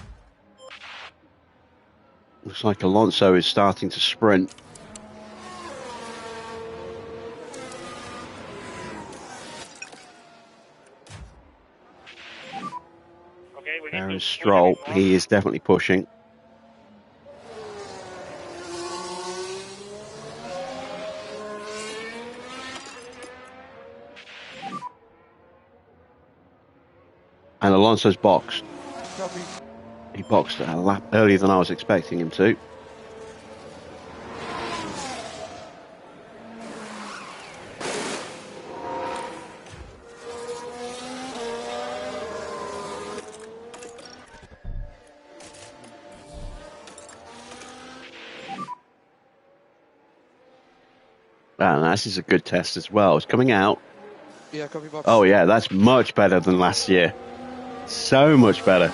Looks like Alonso is starting to sprint. Okay, we need There to is Stroll. push a bit more. He is definitely pushing. And Alonso's boxed. Copy. He boxed a lap earlier than I was expecting him to. And this is a good test as well. It's coming out. Yeah, copy box. Oh yeah, that's much better than last year. So much better.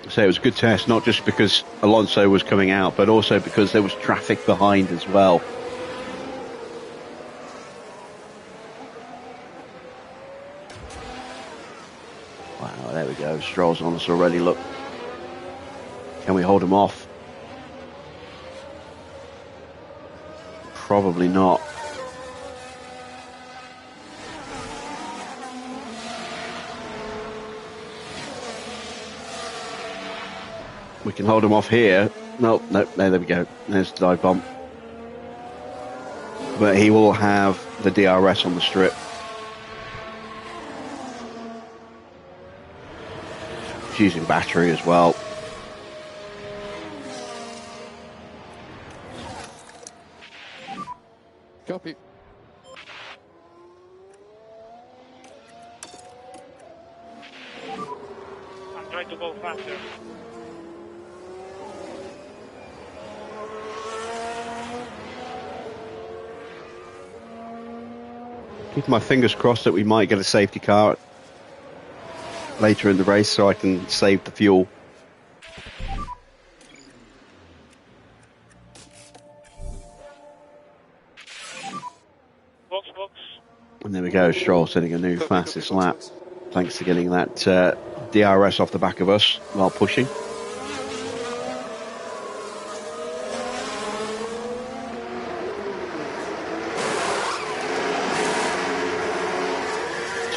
So it was a good test, not just because Alonso was coming out, but also because there was traffic behind as well. go. Stroll's on us already. Look. Can we hold him off? Probably not. We can hold him off here. No, there we go. There's the dive bomb. But he will have the DRS on the strip. He's using battery as well. Copy. I'm trying to go faster. Keep my fingers crossed that we might get a safety car later in the race so I can save the fuel. Box. And there we go, Stroll setting a new Copy, fastest copy, lap. box. Thanks to getting that DRS off the back of us while pushing.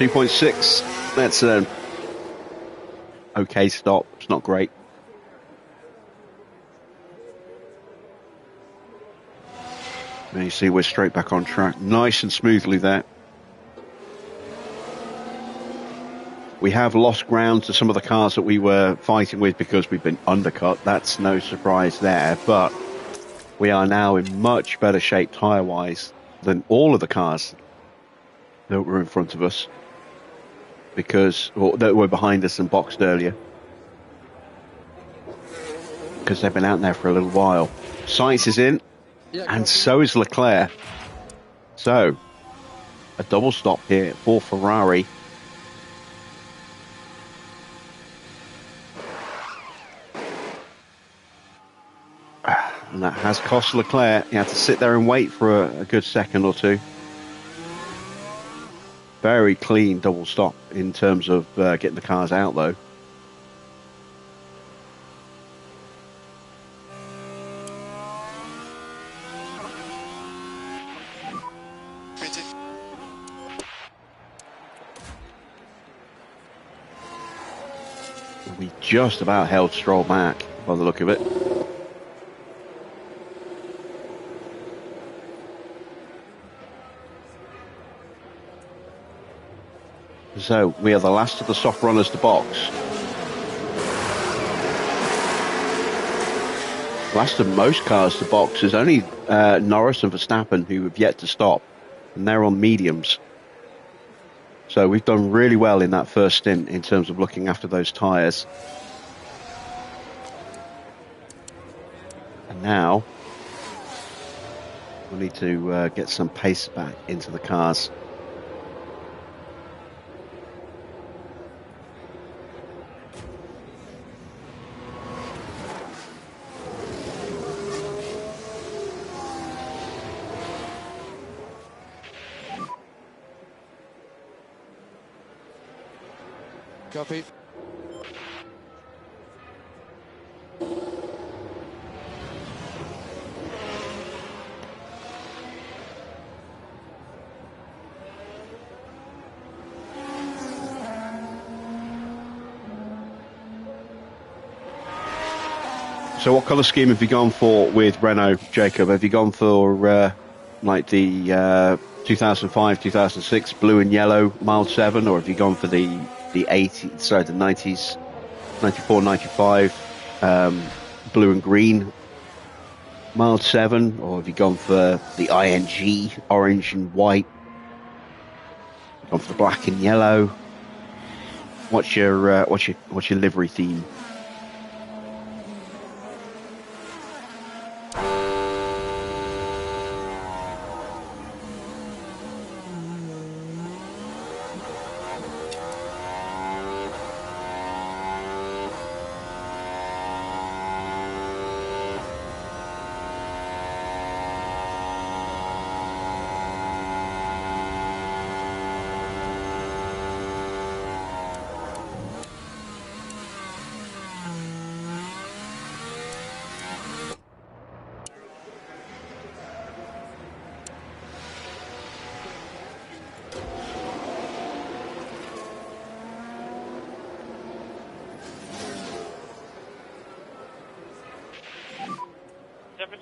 .6. That's an okay stop. It's not great. And you see we're straight back on track. Nice and smoothly there. We have lost ground to some of the cars that we were fighting with because we've been undercut. That's no surprise there. But we are now in much better shape tyre-wise than all of the cars that were in front of us. Or that were behind us and boxed earlier. Because they've been out there for a little while. Sainz is in. Yeah, And copy. so is Leclerc. So, a double stop here for Ferrari. And that has cost Leclerc. He had to sit there and wait for a good second or two. Very clean double stop in terms of getting the cars out, though. Pretty. We just about held Stroll back by the look of it. So we are the last of the soft runners to box. Last of most cars to box is only Norris and Verstappen who have yet to stop, and they're on mediums. So we've done really well in that first stint in terms of looking after those tyres. And now we need to get some pace back into the cars. Copy. So what colour scheme have you gone for with Renault, Jacob? Have you gone for like the 2005, 2006 blue and yellow mild 7, or have you gone for the 90s, 94, 95 blue and green mild 7, or have you gone for the ING orange and white? Gone for the black and yellow? What's your livery theme?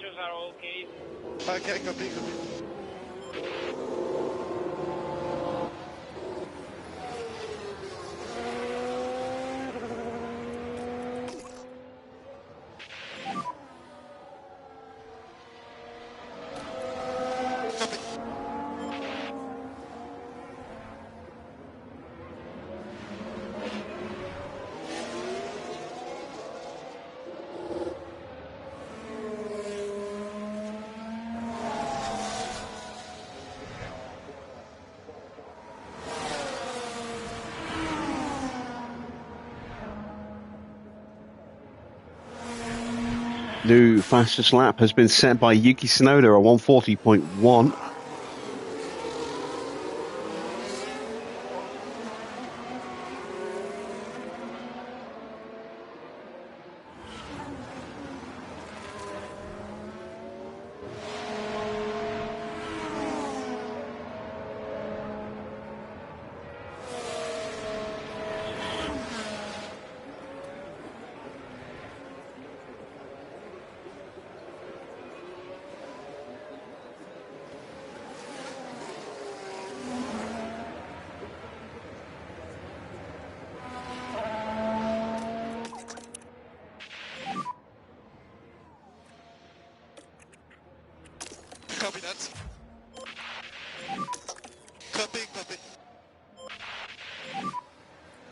radios are all okay. Okay, copy, copy. New fastest lap has been set by Yuki Tsunoda at 140.1. Copy that. Copy, copy.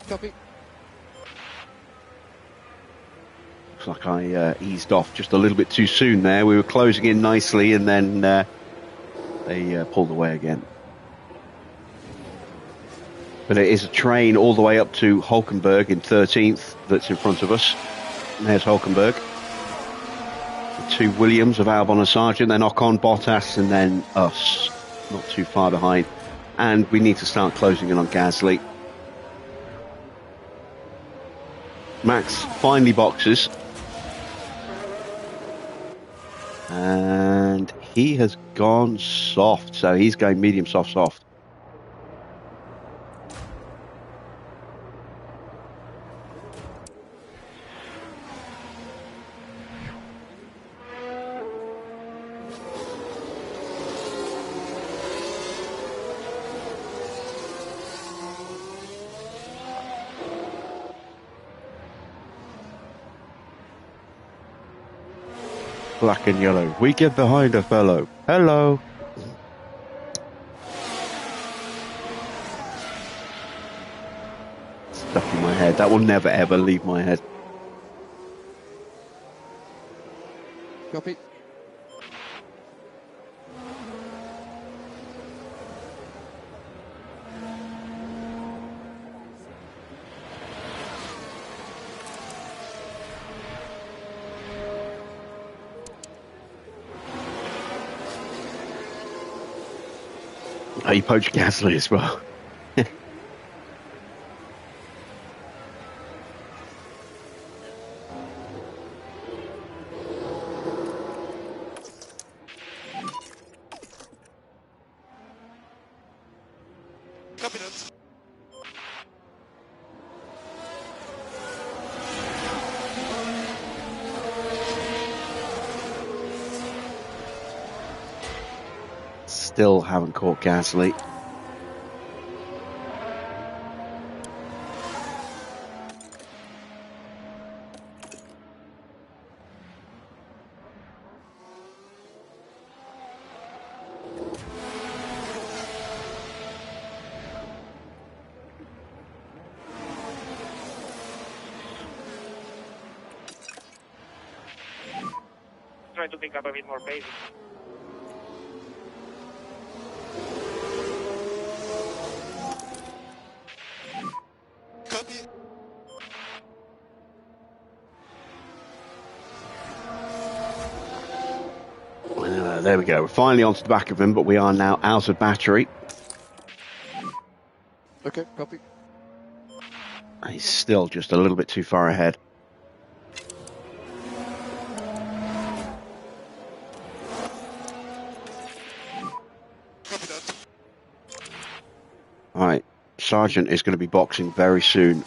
Copy. Looks like I eased off just a little bit too soon there. We were closing in nicely and then they pulled away again. But it is a train all the way up to Hulkenberg in 13th that's in front of us. And there's Hulkenberg. The two Williams of Albon and Sargent, then Ocon, Bottas, and then us. Not too far behind. And we need to start closing in on Gasly. Max finally boxes. And he has gone soft. So he's going medium, soft, soft. Black and yellow. We get behind a fellow. Hello. Stuck in my head. That will never ever leave my head. Copy. Oh, you poached Gasly as well. Copy that. Still haven't caught Gasly. Try to pick up a bit more pace. Copy. There we go. We're finally onto the back of him, but we are now out of battery. Okay, copy. He's still just a little bit too far ahead. Copy that. Alright, Sargent is going to be boxing very soon.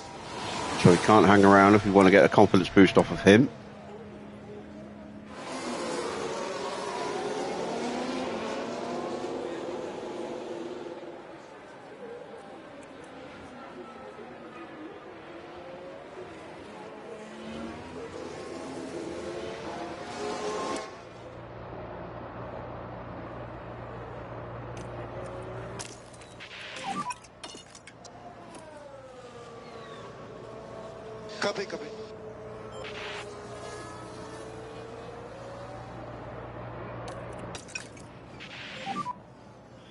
So we can't hang around if we want to get a confidence boost off of him. Copy, copy.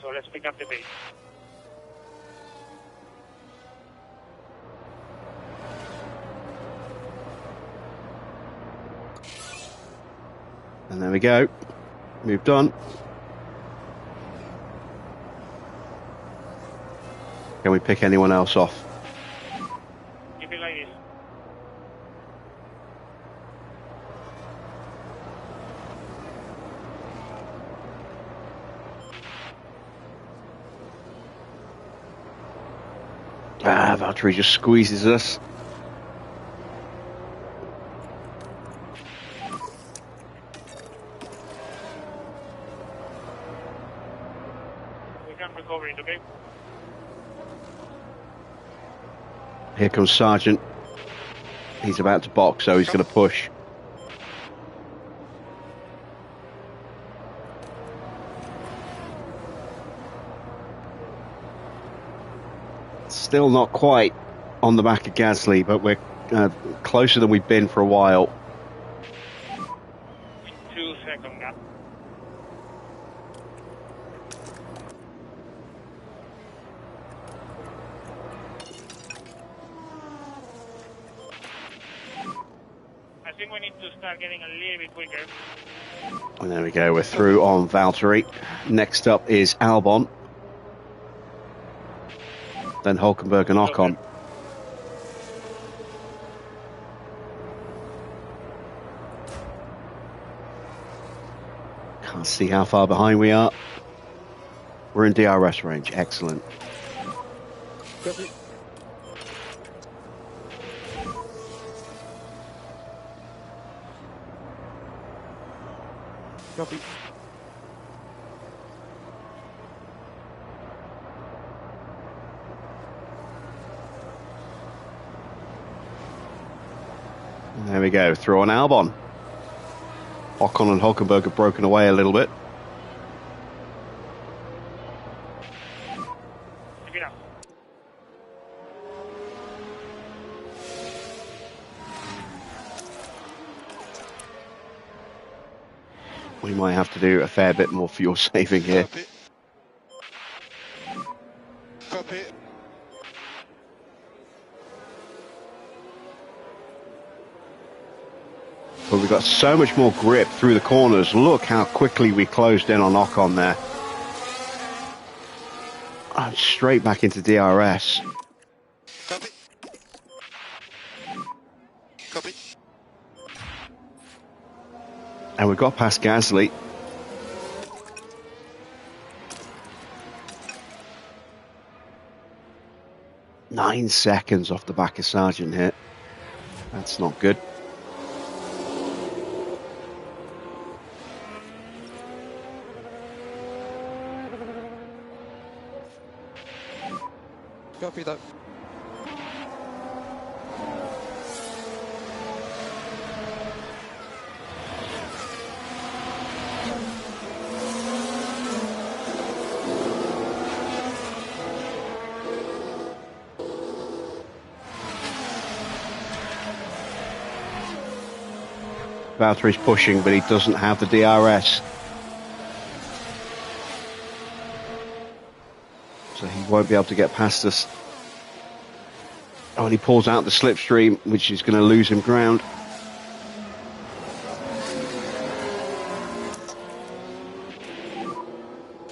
So let's pick up the pace. And there we go. Moved on. Can we pick anyone else off? Keep it like this. Valtteri just squeezes us. We can recover it, okay? Here comes Sargent. He's about to box, so he's going to push. Still not quite on the back of Gasly, but we're closer than we've been for a while. 2-second gap. I think we need to start getting a little bit quicker. And there we go, we're through on Valtteri. Next up is Albon. Then Hulkenberg and Ocon. Can't see how far behind we are. We're in DRS range, excellent. Copy. Copy. And there we go, through on Albon. Ocon and Hulkenberg have broken away a little bit. Keep it up. We might have to do a fair bit more fuel saving here. Copy. Copy. But we've got so much more grip through the corners. Look how quickly we closed in on Ocon there. Oh, straight back into DRS. Copy. Copy. And we got past Gasly. Nine seconds off the back of Sargent here. That's not good. Copy that. Valtteri's pushing, but he doesn't have the DRS. So he won't be able to get past us. Oh, and he pulls out the slipstream, which is going to lose him ground.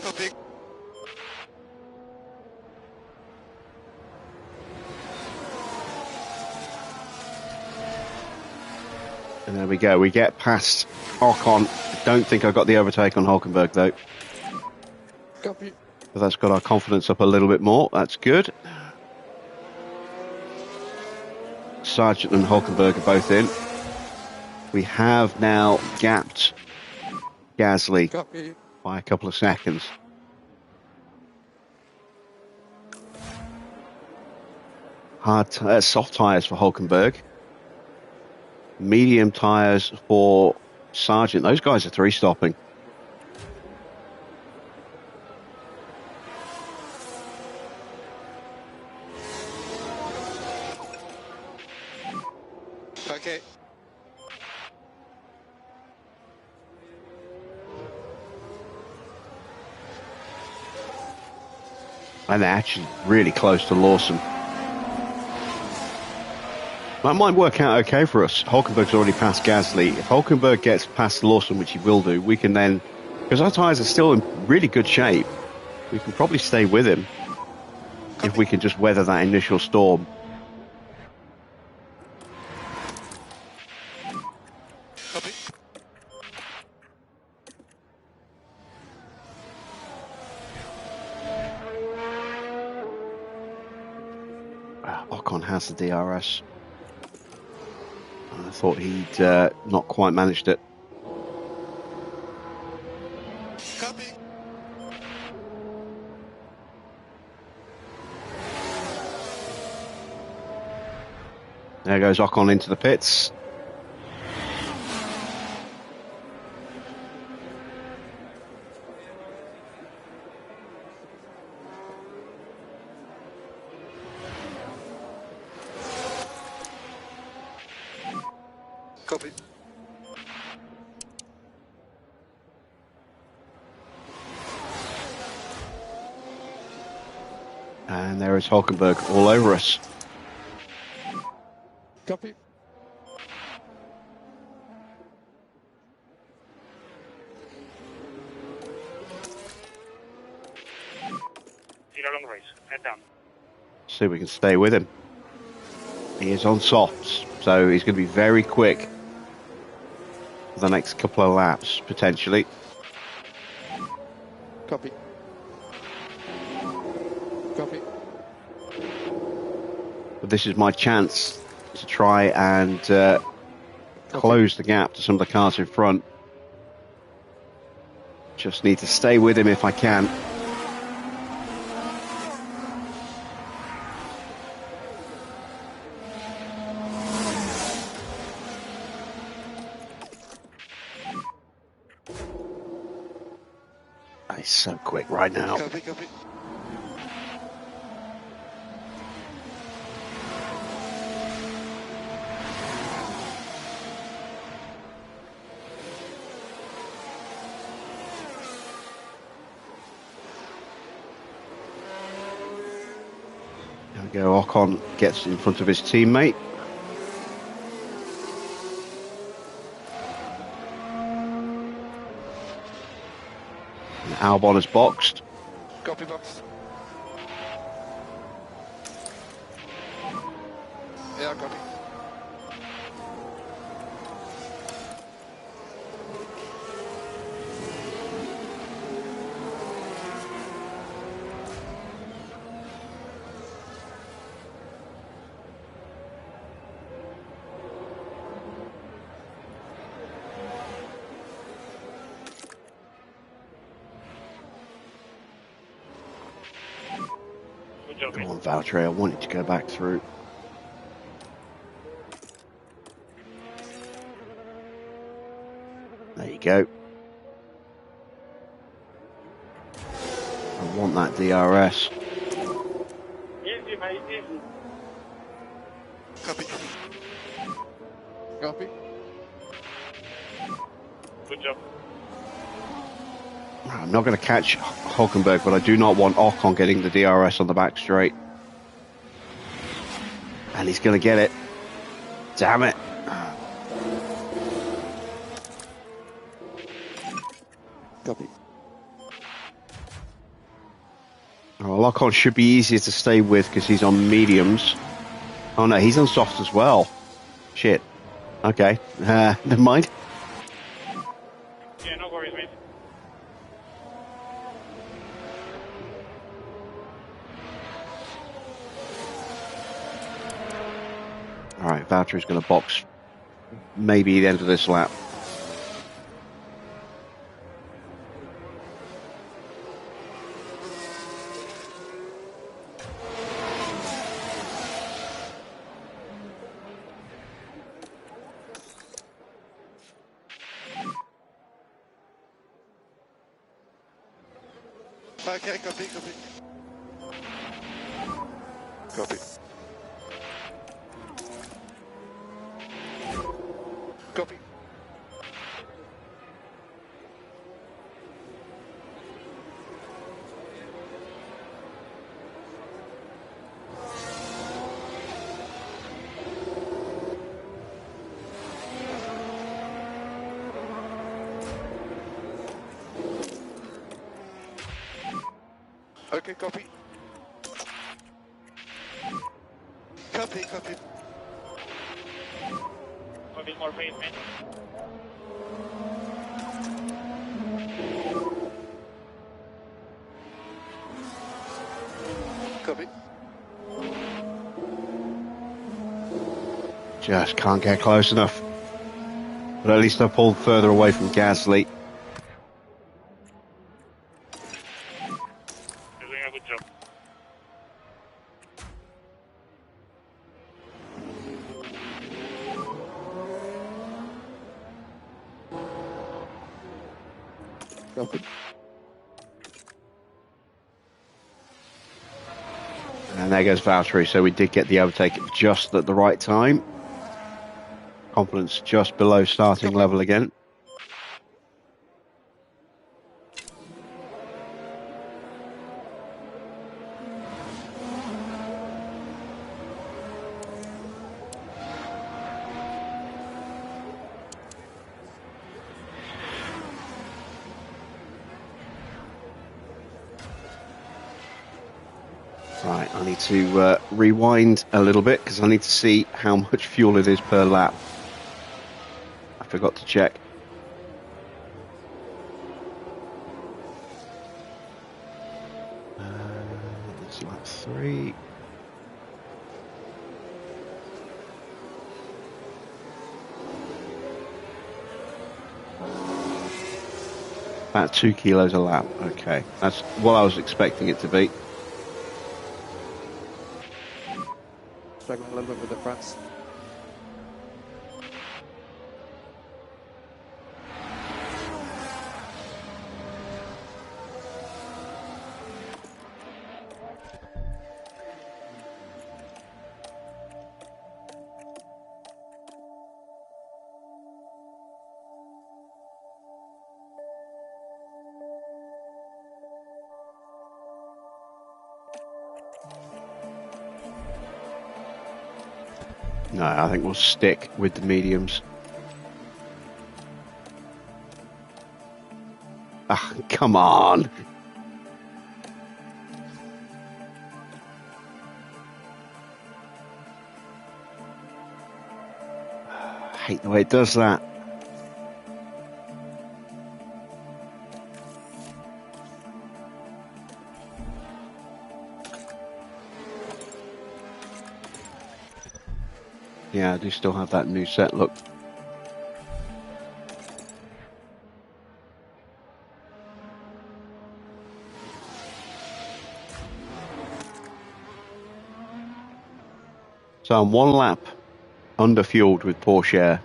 Copy. And there we go. We get past Ocon. I don't think I got the overtake on Hulkenberg, though. Copy. But that's got our confidence up a little bit more. That's good. Sargent and Hulkenberg are both in. We have now gapped Gasly Copy. by a couple of seconds. Soft tyres for Hulkenberg. Medium tyres for Sargent. Those guys are three-stopping. And they're actually really close to Lawson. That might work out okay for us. Hulkenberg's already passed Gasly. If Hulkenberg gets past Lawson, which he will do, we can then, because our tyres are still in really good shape, we can probably stay with him if we can just weather that initial storm. Copy. Ocon has the DRS. I thought he'd not quite managed it. Copy. There goes Ocon into the pits. Copy. And there is Hulkenberg all over us. Copy. Zero long race. Head down. See if we can stay with him. He is on softs, so he's going to be very quick for the next couple of laps, potentially. Copy. Copy. But this is my chance to try and close the gap to some of the cars in front. Just need to stay with him if I can. He's so quick right now. Copy. Copy. There we go. Ocon gets in front of his teammate. And Albon has boxed. Copy box. Yeah, copy. Good job, Come mate. on, Valtteri, I wanted to go back through. There you go. I want that DRS. Easy, mate. Easy. Copy. Copy. Good job. I'm not going to catch Hulkenberg, but I do not want Ocon getting the DRS on the back straight. And he's going to get it. Damn it. Copy. Well, Ocon should be easier to stay with because he's on mediums. Oh no, he's on soft as well. Shit. Okay. Never mind. Yeah, no worries, mate. Alright, Valtteri's going to box maybe the end of this lap. Okay, copy, copy. Copy. Copy. Okay, copy. Copy. A bit more pace, man. Copy. Just can't get close enough. But at least I pulled further away from Gasly. You're doing a good job. Copy. And there goes Valtteri. So we did get the overtake just at the right time. Confidence just below starting level again. Right, I need to rewind a little bit because I need to see how much fuel it is per lap. I forgot to check. It's lap 3. About 2 kilos a lap. Okay, that's what I was expecting it to be. Struggling a little bit with the fronts. No, I think we'll stick with the mediums. Ah, come on. I hate the way it does that. Yeah, I do still have that new set look. So I'm 1 lap under-fueled with Porsche,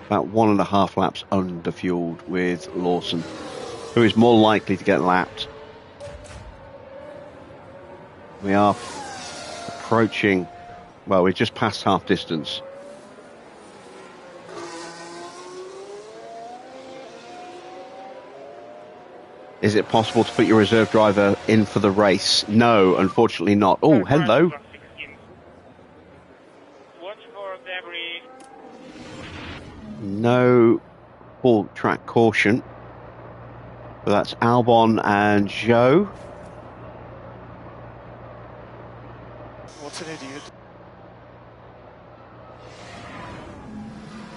about 1.5 laps under-fueled with Lawson, who is more likely to get lapped. We are approaching, well, we're just past half distance. Is it possible to put your reserve driver in for the race? No, unfortunately not. Oh, hello. Watch for debris. No full track caution. But that's Albon and Joe. What's an idiot?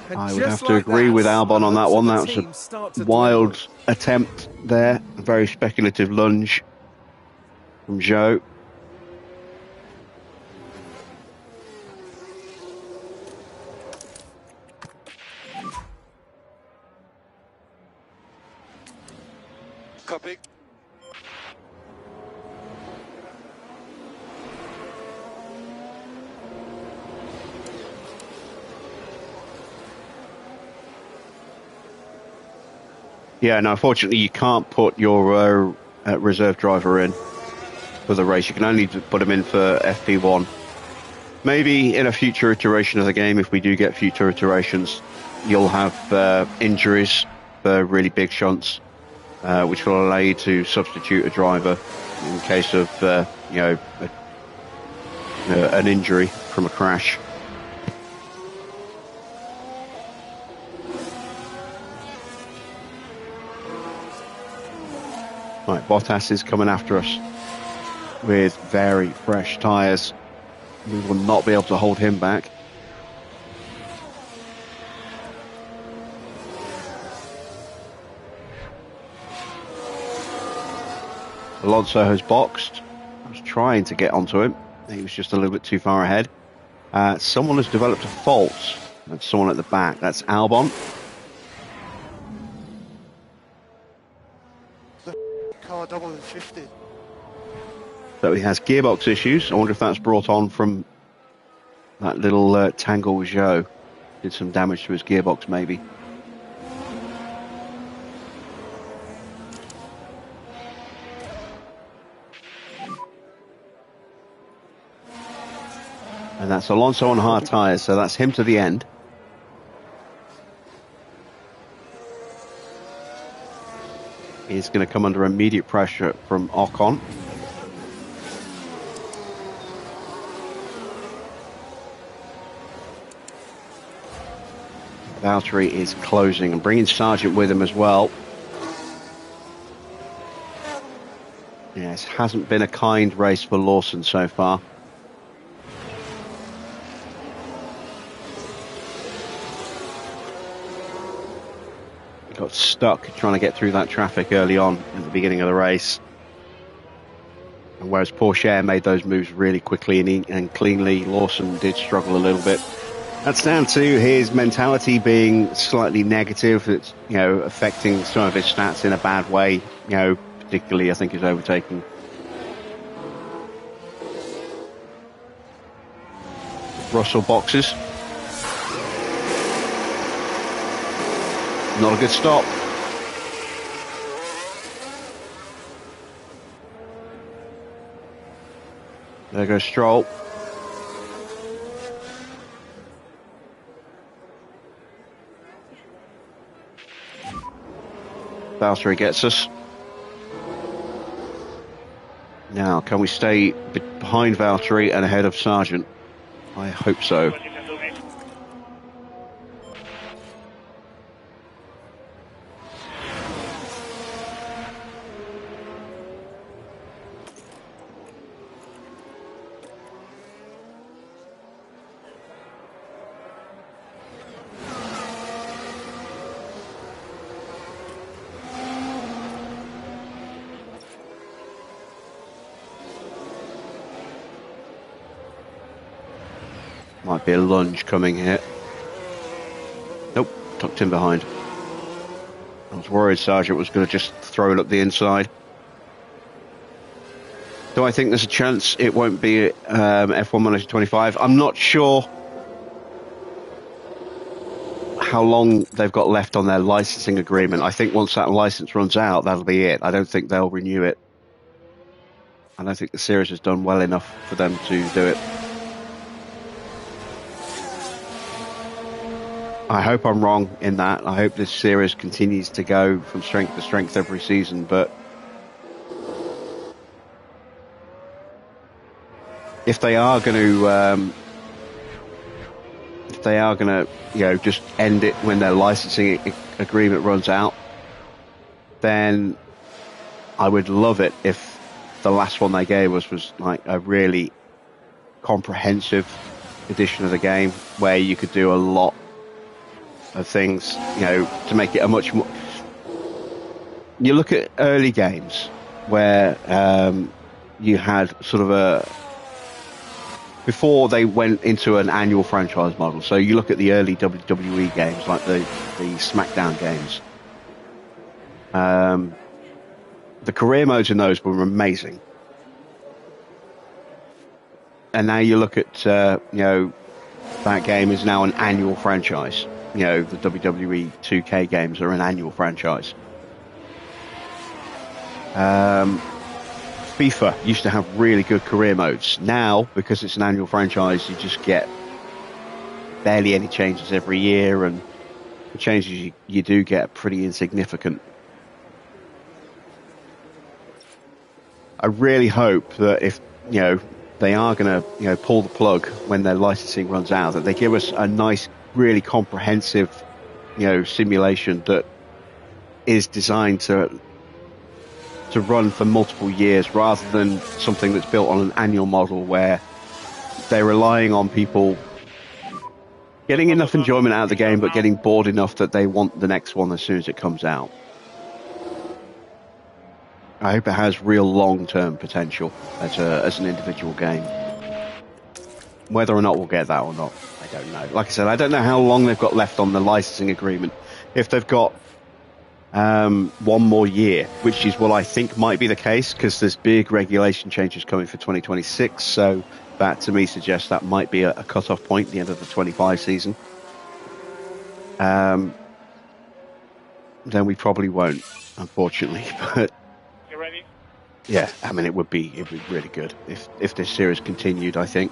And I would just have to like agree that, with Albon the on that hopes one. of That the was team start to a wild dwindle. attempt there. A very speculative lunge from Joe. Copy. Yeah, no, unfortunately you can't put your reserve driver in for the race. You can only put him in for FP1. Maybe in a future iteration of the game, if we do get future iterations, you'll have injuries for really big shunts, which will allow you to substitute a driver in case of an injury from a crash. Right, Bottas is coming after us. with very fresh tyres. We will not be able to hold him back. Alonso has boxed. I was trying to get onto him. He was just a little bit too far ahead. Someone has developed a fault. That's someone at the back. That's Albon. The car double in 50. So he has gearbox issues. I wonder if that's brought on from that little tangle with Zhou. Did some damage to his gearbox, maybe. And that's Alonso on hard tyres, so that's him to the end. He's going to come under immediate pressure from Ocon. Valtteri is closing and bringing Sargent with him as well. Yes, hasn't been a kind race for Lawson so far. Got stuck trying to get through that traffic early on at the beginning of the race. And whereas Porsche made those moves really quickly and cleanly, Lawson did struggle a little bit. That's down to his mentality being slightly negative. It's, you know, affecting some of his stats in a bad way. You know, particularly I think his overtaking. Russell boxes. Not a good stop. There goes Stroll. Valtteri gets us. Now, can we stay behind Valtteri and ahead of Sargent? I hope so. What you can do, mate. Might be a lunge coming here. Nope, tucked in behind. I was worried Sargent was going to just throw it up the inside. Do I think there's a chance it won't be F1 Manager 25? I'm not sure how long they've got left on their licensing agreement. I think once that license runs out, that'll be it. I don't think they'll renew it. I don't think the series has done well enough for them to do it. I hope I'm wrong in that. I hope this series continues to go from strength to strength every season, but if they are going to, you know, just end it when their licensing agreement runs out, then I would love it if the last one they gave us was like a really comprehensive edition of the game where you could do a lot of things, you know, to make it a much more. You look at early games where you had sort of a, before they went into an annual franchise model. So you look at the early WWE games, like the SmackDown games. The career modes in those were amazing. And now you look at, you know, that game is now an annual franchise. You know, the WWE 2K games are an annual franchise. FIFA used to have really good career modes. Now, because it's an annual franchise, you just get barely any changes every year, and the changes you do get are pretty insignificant. I really hope that if, you know, they are going to, you know, pull the plug when their licensing runs out, that they give us a nice, really comprehensive, you know, simulation that is designed to to run for multiple years rather than something that's built on an annual model where they're relying on people getting enough enjoyment out of the game but getting bored enough that they want the next one as soon as it comes out. I hope it has real long-term potential as an individual game. Whether or not we'll get that or not, I don't know. Like I said, I don't know how long they've got left on the licensing agreement. If they've got one more year, which is what I think might be the case, because there's big regulation changes coming for 2026, so that to me suggests that might be a cut-off point at the end of the 25 season. Then we probably won't, unfortunately. But You ready? yeah, I mean, it would be really good if this series continued, I think.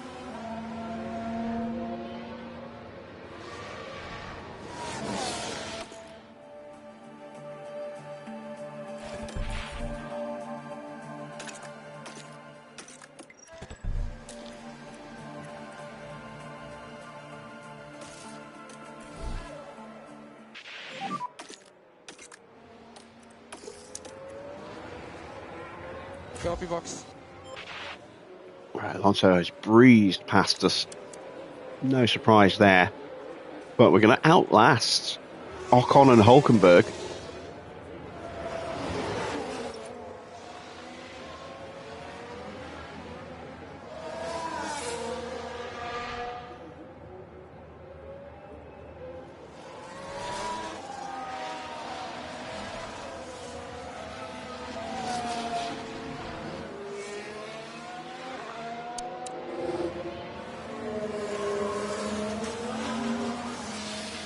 Copy box. Right, Alonso has breezed past us. No surprise there. But we're going to outlast Ocon and Hulkenberg.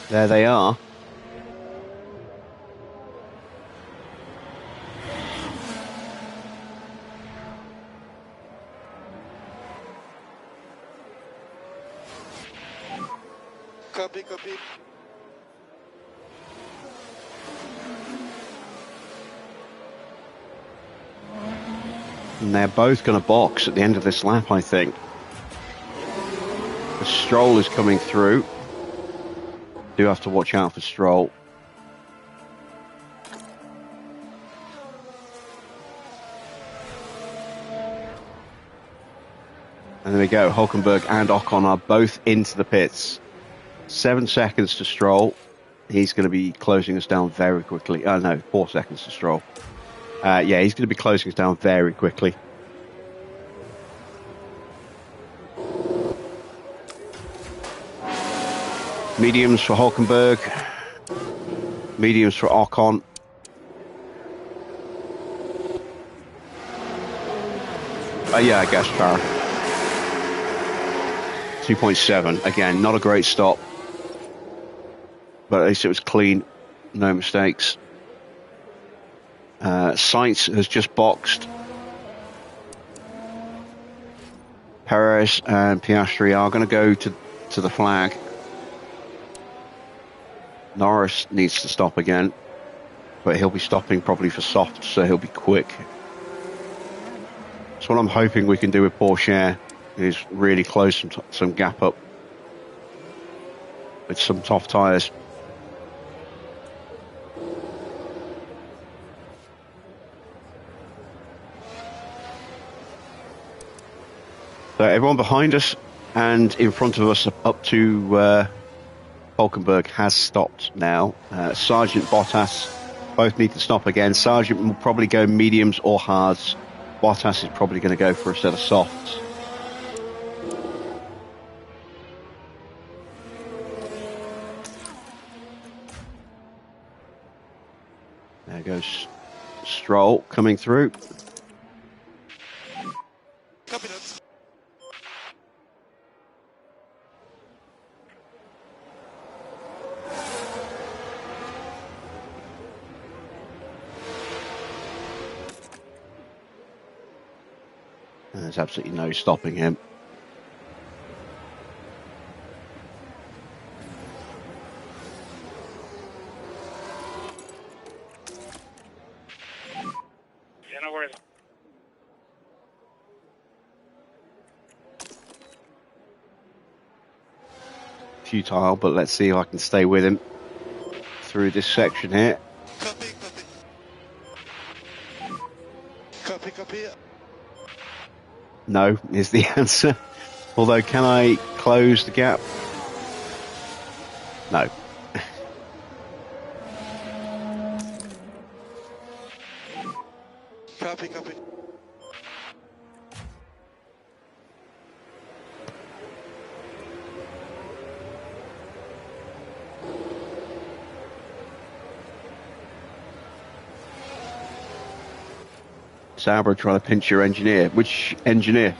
There they are. Copy, copy. And they're both going to box at the end of this lap, I think. The Stroll is coming through. Do have to watch out for Stroll. And there we go. Hulkenberg and Ocon are both into the pits. 7 seconds to Stroll. He's going to be closing us down very quickly. Oh, no, 4 seconds to Stroll. Yeah, he's going to be closing us down very quickly. Mediums for Hulkenberg. Mediums for Ocon. Yeah, I guess car. 2.7. Again, not a great stop. But at least it was clean. No mistakes. Sainz has just boxed. Perez and Piastri are going to go to the flag. Norris needs to stop again, but he'll be stopping probably for soft, so he'll be quick. So what I'm hoping we can do with Porsche is really close some gap up with some soft tyres. So everyone behind us and in front of us up to Hulkenberg has stopped now. Sargent, Bottas both need to stop again. Sargent will probably go mediums or hards. Bottas is probably going to go for a set of softs. There goes Stroll coming through. Copy that. And there's absolutely no stopping him. Yeah, no worries. Futile, but let's see if I can stay with him through this section here. Copy, copy. Copy, copy. No, is the answer. Although, can I close the gap? No. Copy, copy. Sauber trying to pinch your engineer. Which engineer?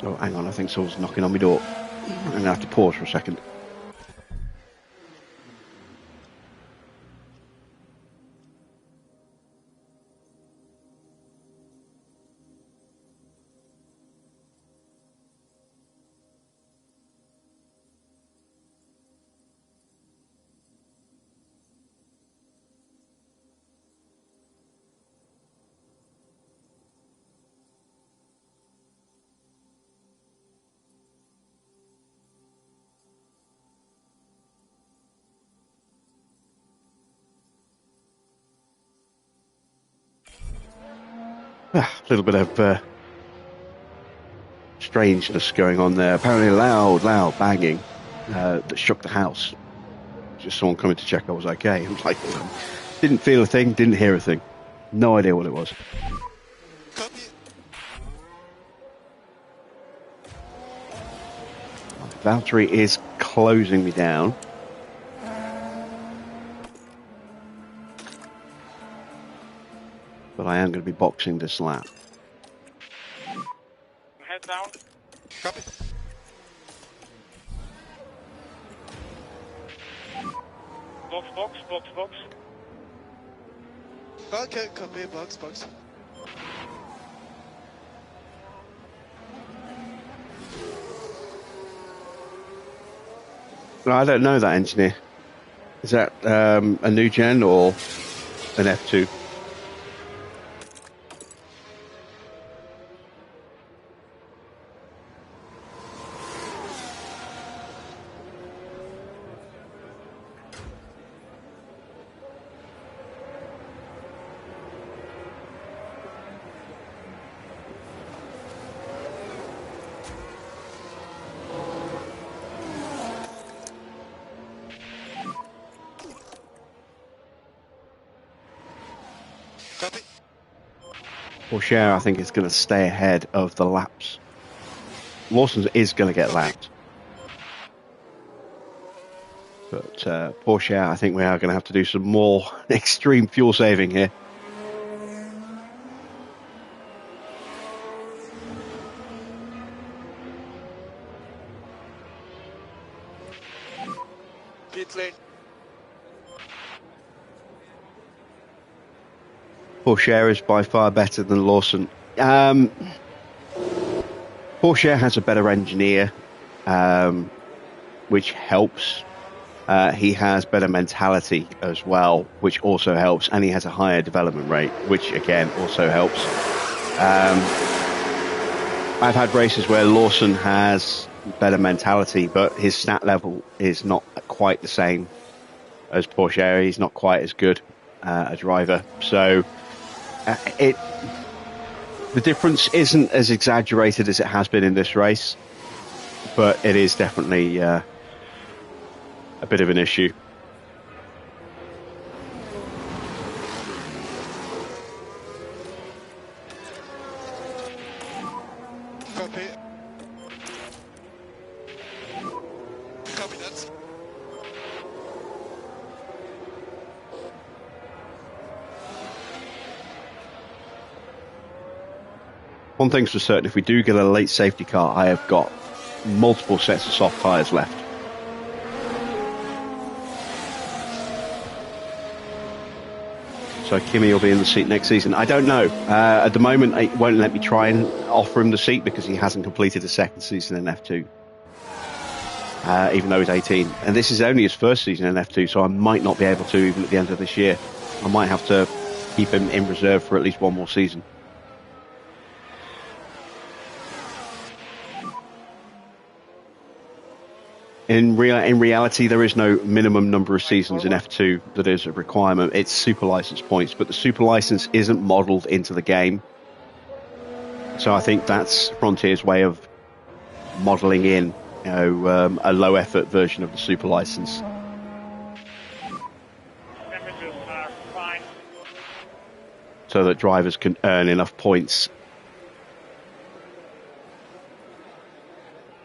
Oh, hang on, I think someone's knocking on my door. I'm going to have to pause for a second. A little bit of strangeness going on there. Apparently loud banging that shook the house. Just someone coming to check I was okay. I was like, didn't feel a thing, didn't hear a thing. No idea what it was. Copy. Valtteri is closing me down. But I am going to be boxing this lap. Head down. Copy. Box. Okay, copy. Box. No, I don't know that engineer. Is that a new gen or an F2? Copy. Porsche, I think, is going to stay ahead of the laps. Lawson is going to get lapped. But Porsche, I think we are going to have to do some more extreme fuel saving here. Pit lane. Porsche is by far better than Lawson. Porsche has a better engineer, which helps. He has better mentality as well, which also helps. And he has a higher development rate, which again also helps. I've had races where Lawson has better mentality, but his stat level is not quite the same as Porsche. He's not quite as good a driver. So the difference isn't as exaggerated as it has been in this race, but it is definitely a bit of an issue. Copy. Copy that. One thing's for certain, if we do get a late safety car, I have got multiple sets of soft tyres left. So Kimi will be in the seat next season. I don't know. At the moment, it won't let me try and offer him the seat because he hasn't completed a second season in F2. Even though he's 18. And this is only his first season in F2, so I might not be able to even at the end of this year. I might have to keep him in reserve for at least one more season. In reality, there is no minimum number of seasons in F2 that is a requirement. It's super license points, but the super license isn't modelled into the game. So I think that's Frontier's way of modelling in, a low effort version of the super license. Temperatures are fine. So that drivers can earn enough points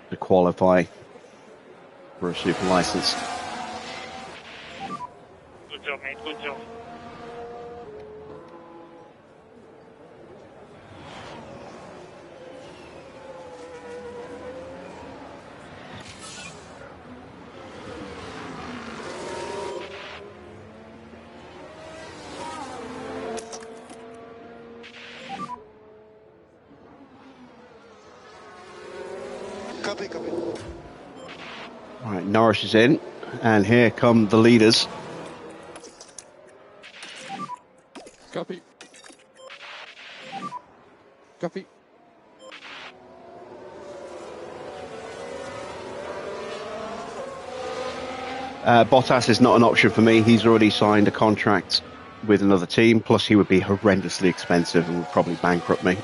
to qualify for a super license. Good job, mate. Good job. Copy, copy. All right, Norris is in, and here come the leaders. Copy. Copy. Bottas is not an option for me. He's already signed a contract with another team, plus he would be horrendously expensive and would probably bankrupt me.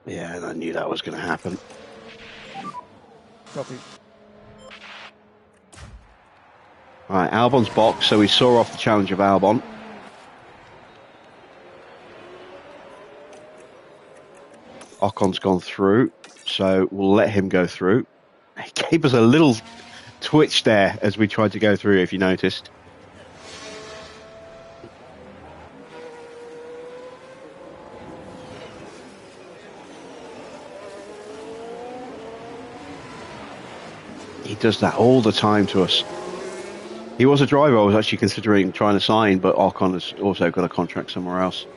Yeah, I knew that was going to happen. Copy. All right, Albon's box, so we saw off the challenge of Albon. Ocon's gone through, so we'll let him go through. He gave us a little twitch there as we tried to go through, if you noticed. He does that all the time to us. He was a driver I was actually considering trying to sign, but Ocon has also got a contract somewhere else.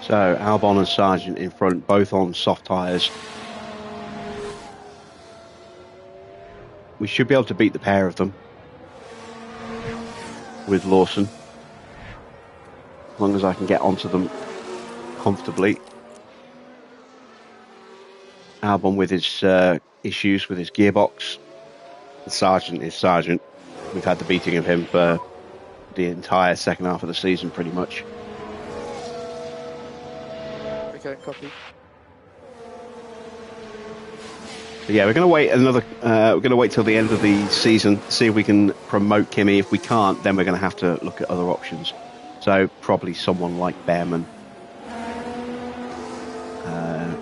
So Albon and Sargent in front, both on soft tyres. We should be able to beat the pair of them with Lawson, as long as I can get onto them comfortably. Albon with his issues with his gearbox. Sargent is Sargent. We've had the beating of him for the entire second half of the season, pretty much. Okay, copy. But yeah, we're going to wait another. We're going to wait till the end of the season, see if we can promote Kimi. If we can't, then we're going to have to look at other options. So probably someone like Behrman,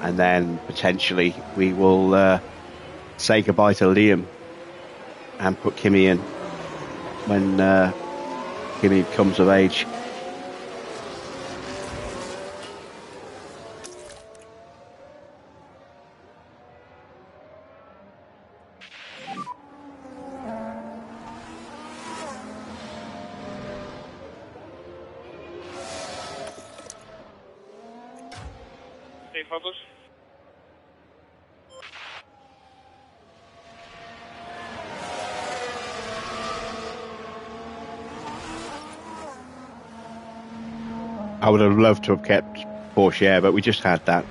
and then potentially we will say goodbye to Liam and put Kimi in when Kimi comes of age. Stay focused. I would have loved to have kept Porsche, but we just had that.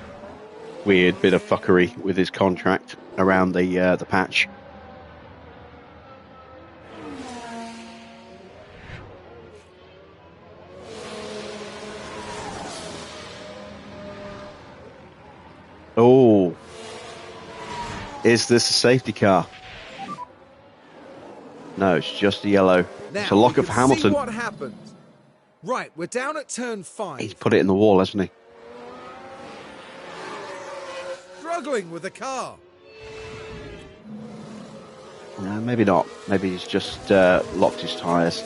weird bit of fuckery with his contract around the patch. Oh, is this a safety car? No, it's just a yellow. Now It's a lock we of can Hamilton. see what happened. Right, we're down at turn 5. He's put it in the wall, hasn't he? Struggling with the car. No, maybe not. Maybe he's just locked his tyres.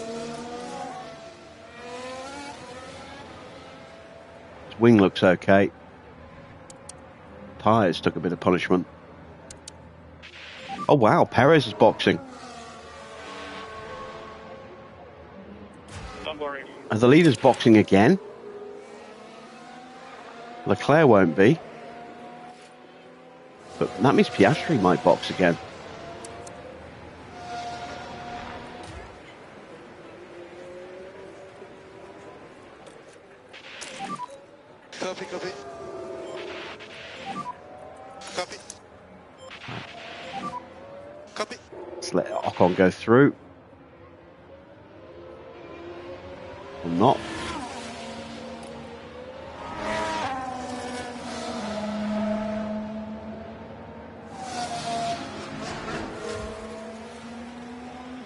His wing looks okay. Tyres took a bit of punishment. Oh wow, Perez is boxing. Don't worry. Are the leaders boxing again? Leclerc won't be. But that means Piastri might box again. Copy, copy. Copy. Copy. Let's let Ocon go through. Or not.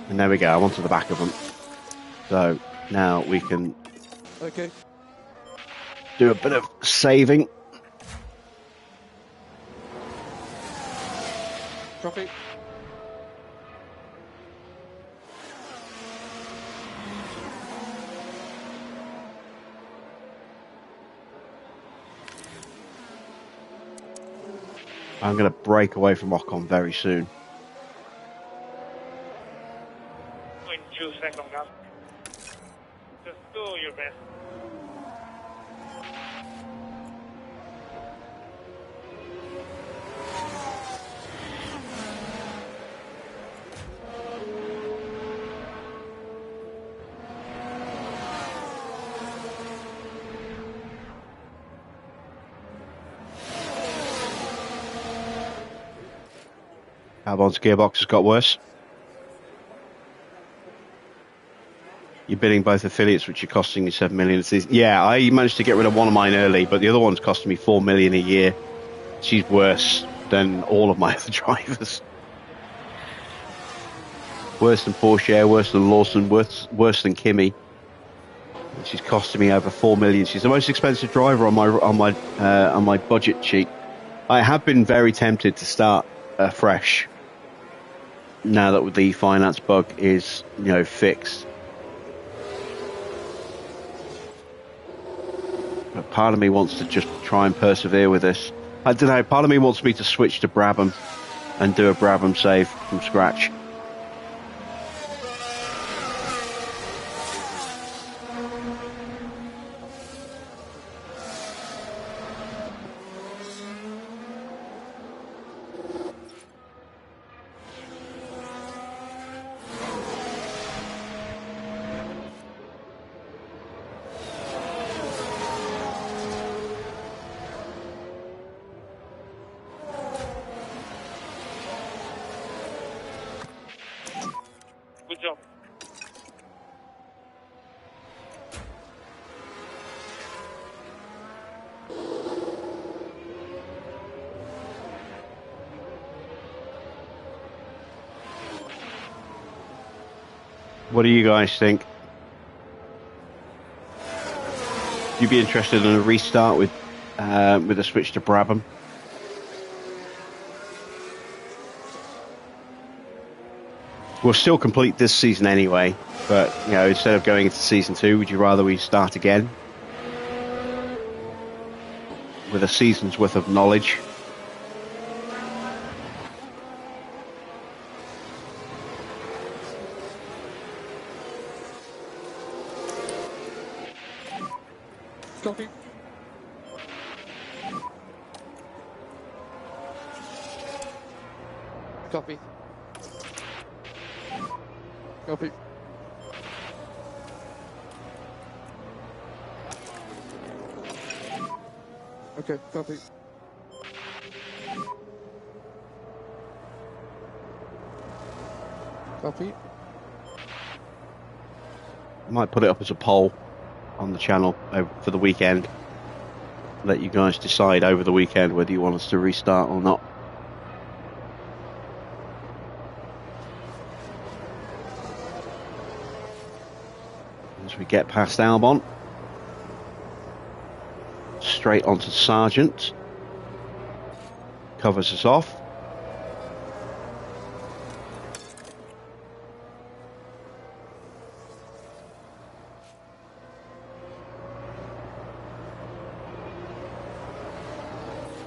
And there we go, I'm onto the back of them. So now we can Okay. do a bit of saving. Copy. I'm going to break away from Ocon very soon. 2 seconds left. Just do your best. Albon's gearbox has got worse. You're bidding both affiliates, which are costing you 7 million a season. Yeah, I managed to get rid of one of mine early, but the other one's costing me 4 million a year. She's worse than all of my other drivers. Worse than Porsche, worse than Lawson, worse than Kimi. She's costing me over 4 million. She's the most expensive driver on my budget sheet. I have been very tempted to start fresh now that the finance bug is, fixed. But part of me wants to just try and persevere with this. I don't know, part of me wants me to switch to Brabham and do a Brabham save from scratch. Good job. What do you guys think? You'd be interested in a restart with a switch to Brabham? We'll still complete this season anyway, but instead of going into season 2, would you rather we start again with a season's worth of knowledge? Copy. Copy. Copy. Okay, copy. Copy. I might put it up as a poll on the channel for the weekend. Let you guys decide over the weekend whether you want us to restart or not. As we get past Albon, straight onto Sargent, covers us off.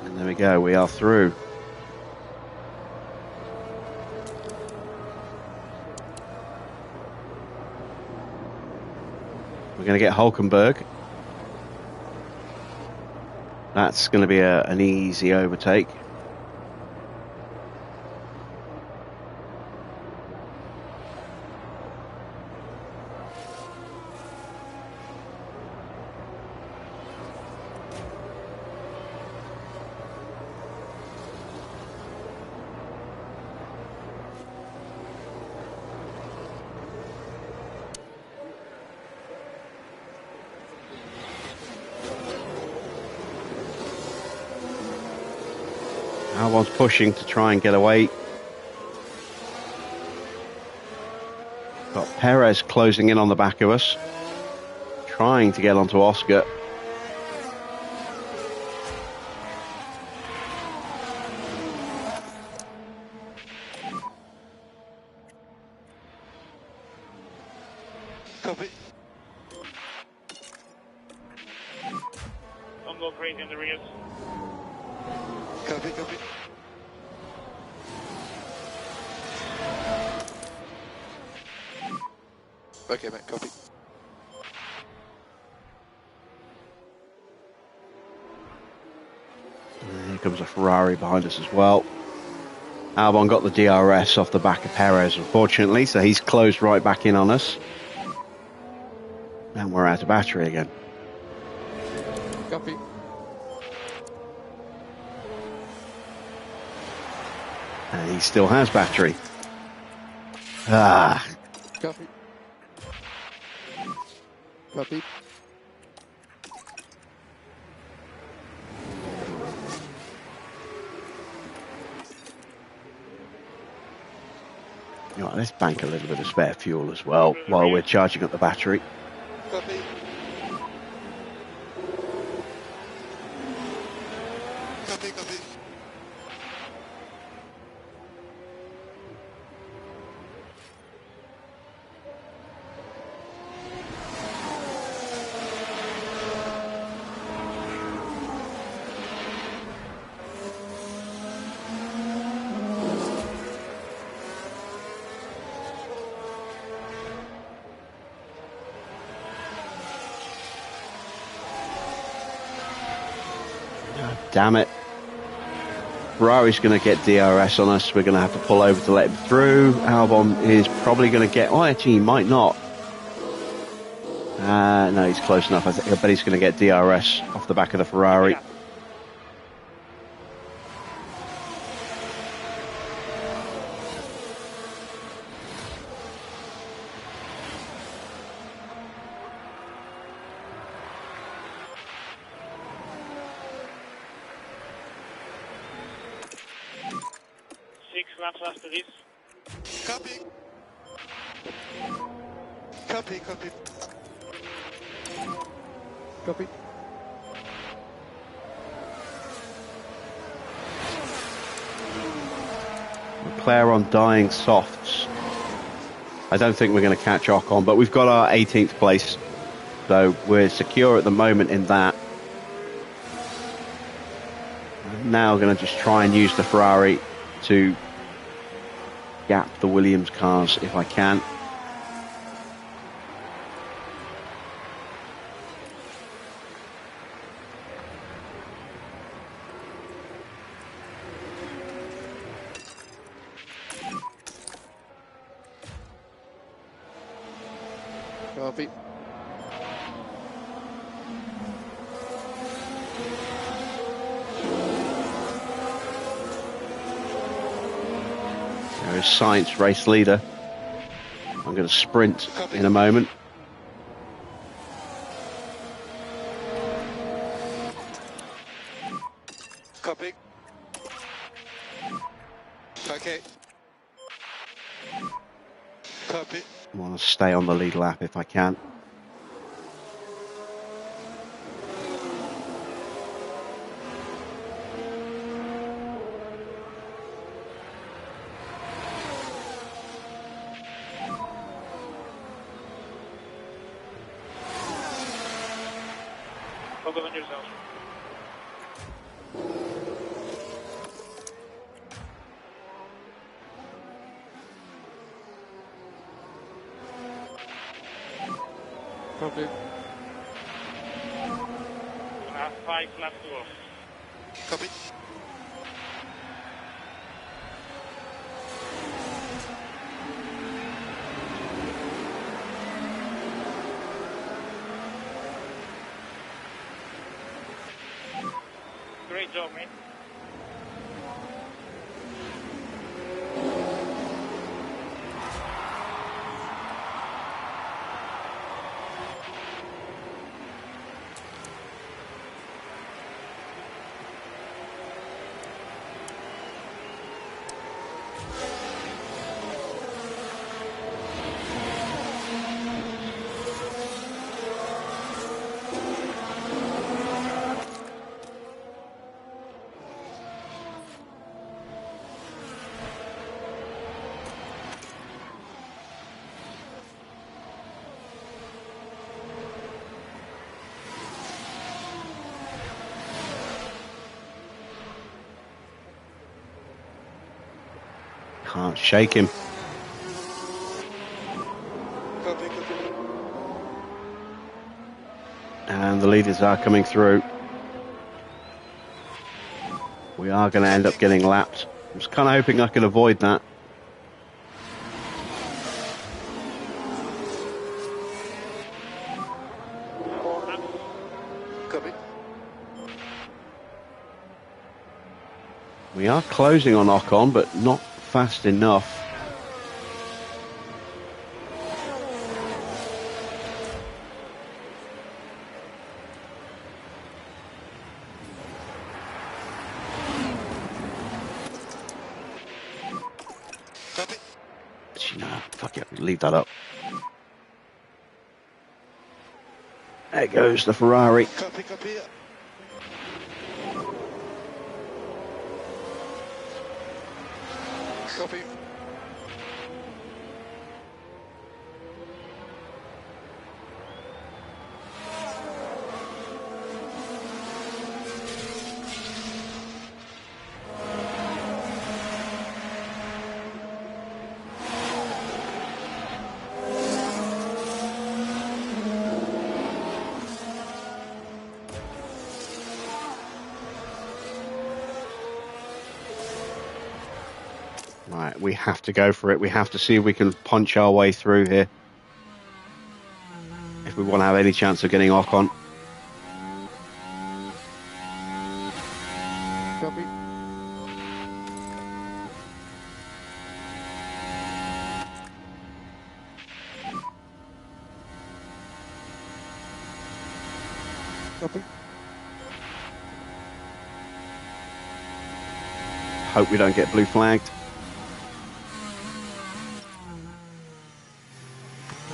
And there we go, we are through. We're going to get Hulkenberg. That's going to be an easy overtake. Albon's pushing to try and get away. Got Perez closing in on the back of us, trying to get onto Oscar. Copy. Don't go crazy in the rears. Copy, copy. Okay, mate, copy. And here comes a Ferrari behind us as well. Albon got the DRS off the back of Perez, unfortunately, so he's closed right back in on us. And we're out of battery again. Copy. And he still has battery. Ah, Copy. Copy. you know, let's bank a little bit of spare fuel as well while we're charging up the battery. Copy. Copy, copy. Damn it. Ferrari's going to get DRS on us. We're going to have to pull over to let him through. Albon is probably going to get... Oh, actually, he might not. No, he's close enough. I bet he's going to get DRS off the back of the Ferrari. Yeah. Laps after this. Copy. Copy, copy. Copy. McLaren dying softs. I don't think we're going to catch Ocon, but we've got our 18th place. So we're secure at the moment in that. I'm now going to just try and use the Ferrari to gap the Williams cars if I can. Copy. There is Sainz, race leader. I'm going to sprint in a moment. Copy. Okay. Copy. I want to stay on the lead lap if I can. Focus on yourself. Copy. Gonna have 5 laps to go. Copy. Great job, mate. Can't shake him. Copy, copy. And the leaders are coming through. We are going to end up getting lapped. I was kind of hoping I could avoid that. Copy. We are closing on Ocon, but not fast enough. Copy. Nah, fuck it, leave that up. There goes the Ferrari. Copy, copy. Copy. Right, we have to go for it. We have to see if we can punch our way through here. If we want to have any chance of getting Ocon. Copy. Copy. Hope we don't get blue flagged.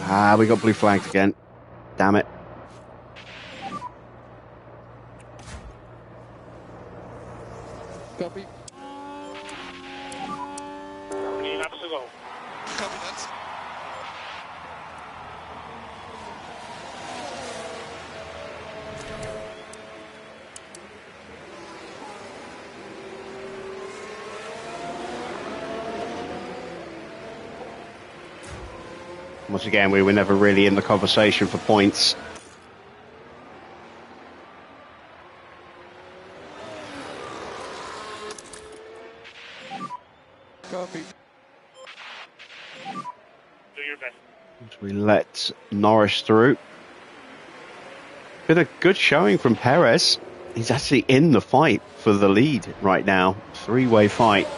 Ah, we got blue flagged again. Damn it. Copy. 3 laps to go. Copy that. Once again, we were never really in the conversation for points. Copy. Do your best. We let Norris through. Been a good showing from Perez. He's actually in the fight for the lead right now. Three-way fight.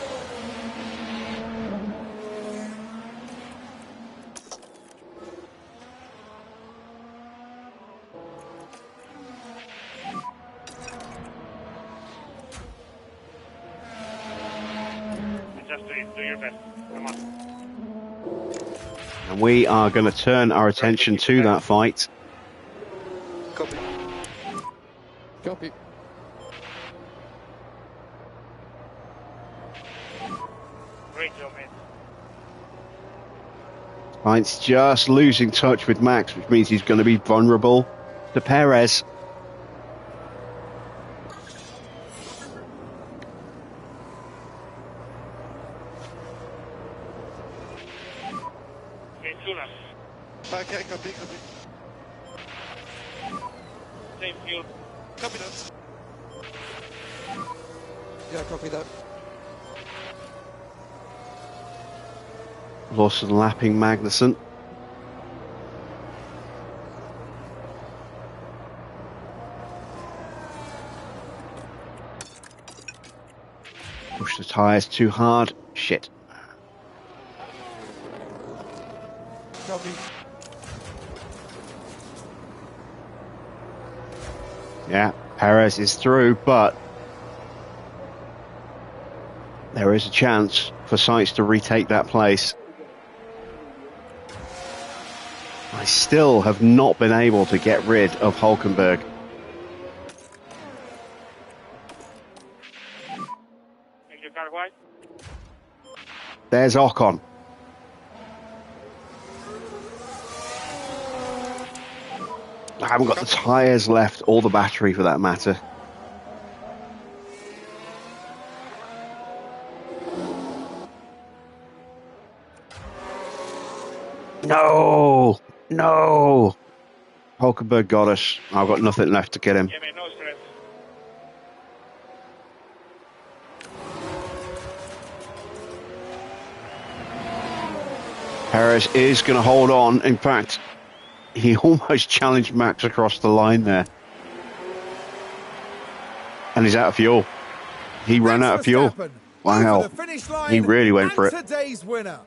do your best. Come on. And we are going to turn our attention to that fight. Copy. Copy. Great job, mate. Sainz just losing touch with Max, which means he's going to be vulnerable to Perez. Okay, two laps. Okay, copy, copy. Same fuel. Copy that. Yeah, copy that. Lawson lapping Magnussen. Push the tyres too hard. Shit. Copy. Yeah, Perez is through, but there is a chance for Sainz to retake that place. I still have not been able to get rid of Hulkenberg. Make your car wide. There's Ocon. I haven't got the tyres left, or the battery for that matter. No! No! Hulkenberg got us. I've got nothing left to get him. Yeah, mate, no stress. Perez is going to hold on. In fact, he almost challenged Max across the line there. And he's out of fuel. He ran out of fuel. Verstappen Wow. over the finish line, He really went for it. and today's winner.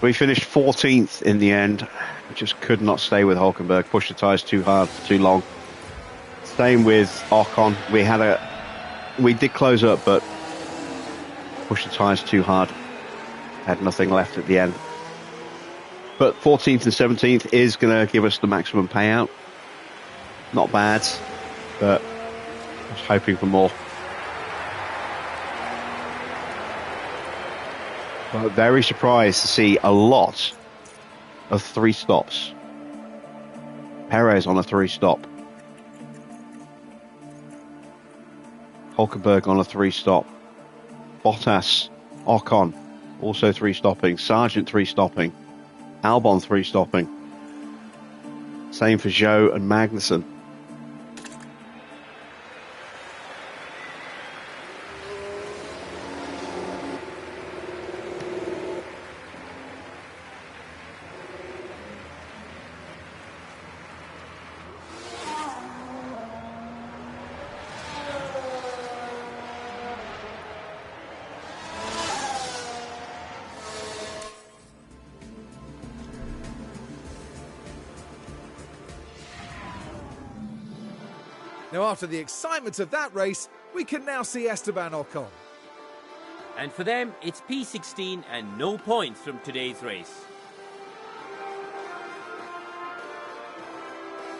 We finished 14th in the end. We just could not stay with Hulkenberg. Pushed the tyres too hard, too long. Same with Ocon. We did close up, but pushed the tyres too hard. Had nothing left at the end. But 14th and 17th is going to give us the maximum payout. Not bad, but I was hoping for more. But very surprised to see a lot of 3 stops. Perez on a 3-stop. Hulkenberg on a 3-stop. Bottas, Ocon, also 3-stopping. Sargent 3-stopping. Albon 3-stopping. Same for Zhou and Magnussen. Now, after the excitement of that race, we can now see Esteban Ocon. And for them, it's P16 and no points from today's race.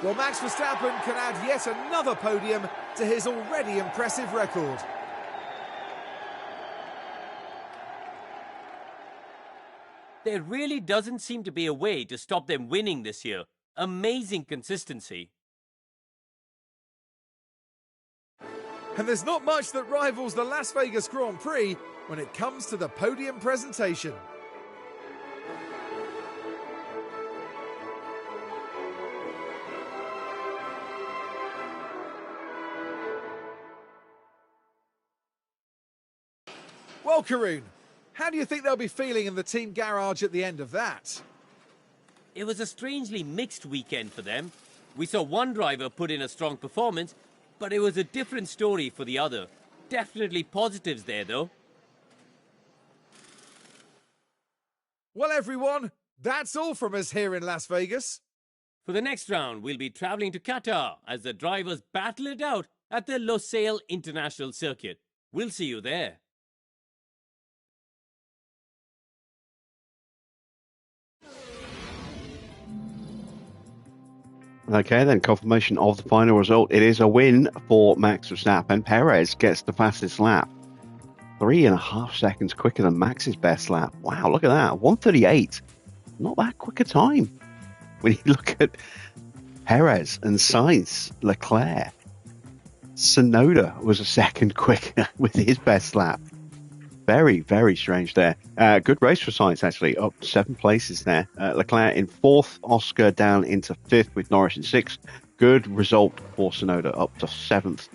Well, Max Verstappen can add yet another podium to his already impressive record. There really doesn't seem to be a way to stop them winning this year. Amazing consistency. And there's not much that rivals the Las Vegas Grand Prix when it comes to the podium presentation. Well, Karun, how do you think they'll be feeling in the team garage at the end of that? It was a strangely mixed weekend for them. We saw one driver put in a strong performance, but it was a different story for the other. Definitely positives there, though. Well, everyone, that's all from us here in Las Vegas. For the next round, we'll be traveling to Qatar as the drivers battle it out at the Losail International Circuit. We'll see you there. Okay, then confirmation of the final result. It is a win for Max Verstappen. Perez gets the fastest lap. 3.5 seconds quicker than Max's best lap. Wow, look at that. 1:38. Not that quick a time. When you look at Perez and Sainz, Leclerc, Tsunoda was a second quicker with his best lap. Very, very strange there. Good race for Sainz, actually. Up 7 places there. Leclerc in 4th, Oscar down into 5th with Norris in 6th. Good result for Tsunoda, up to 7th,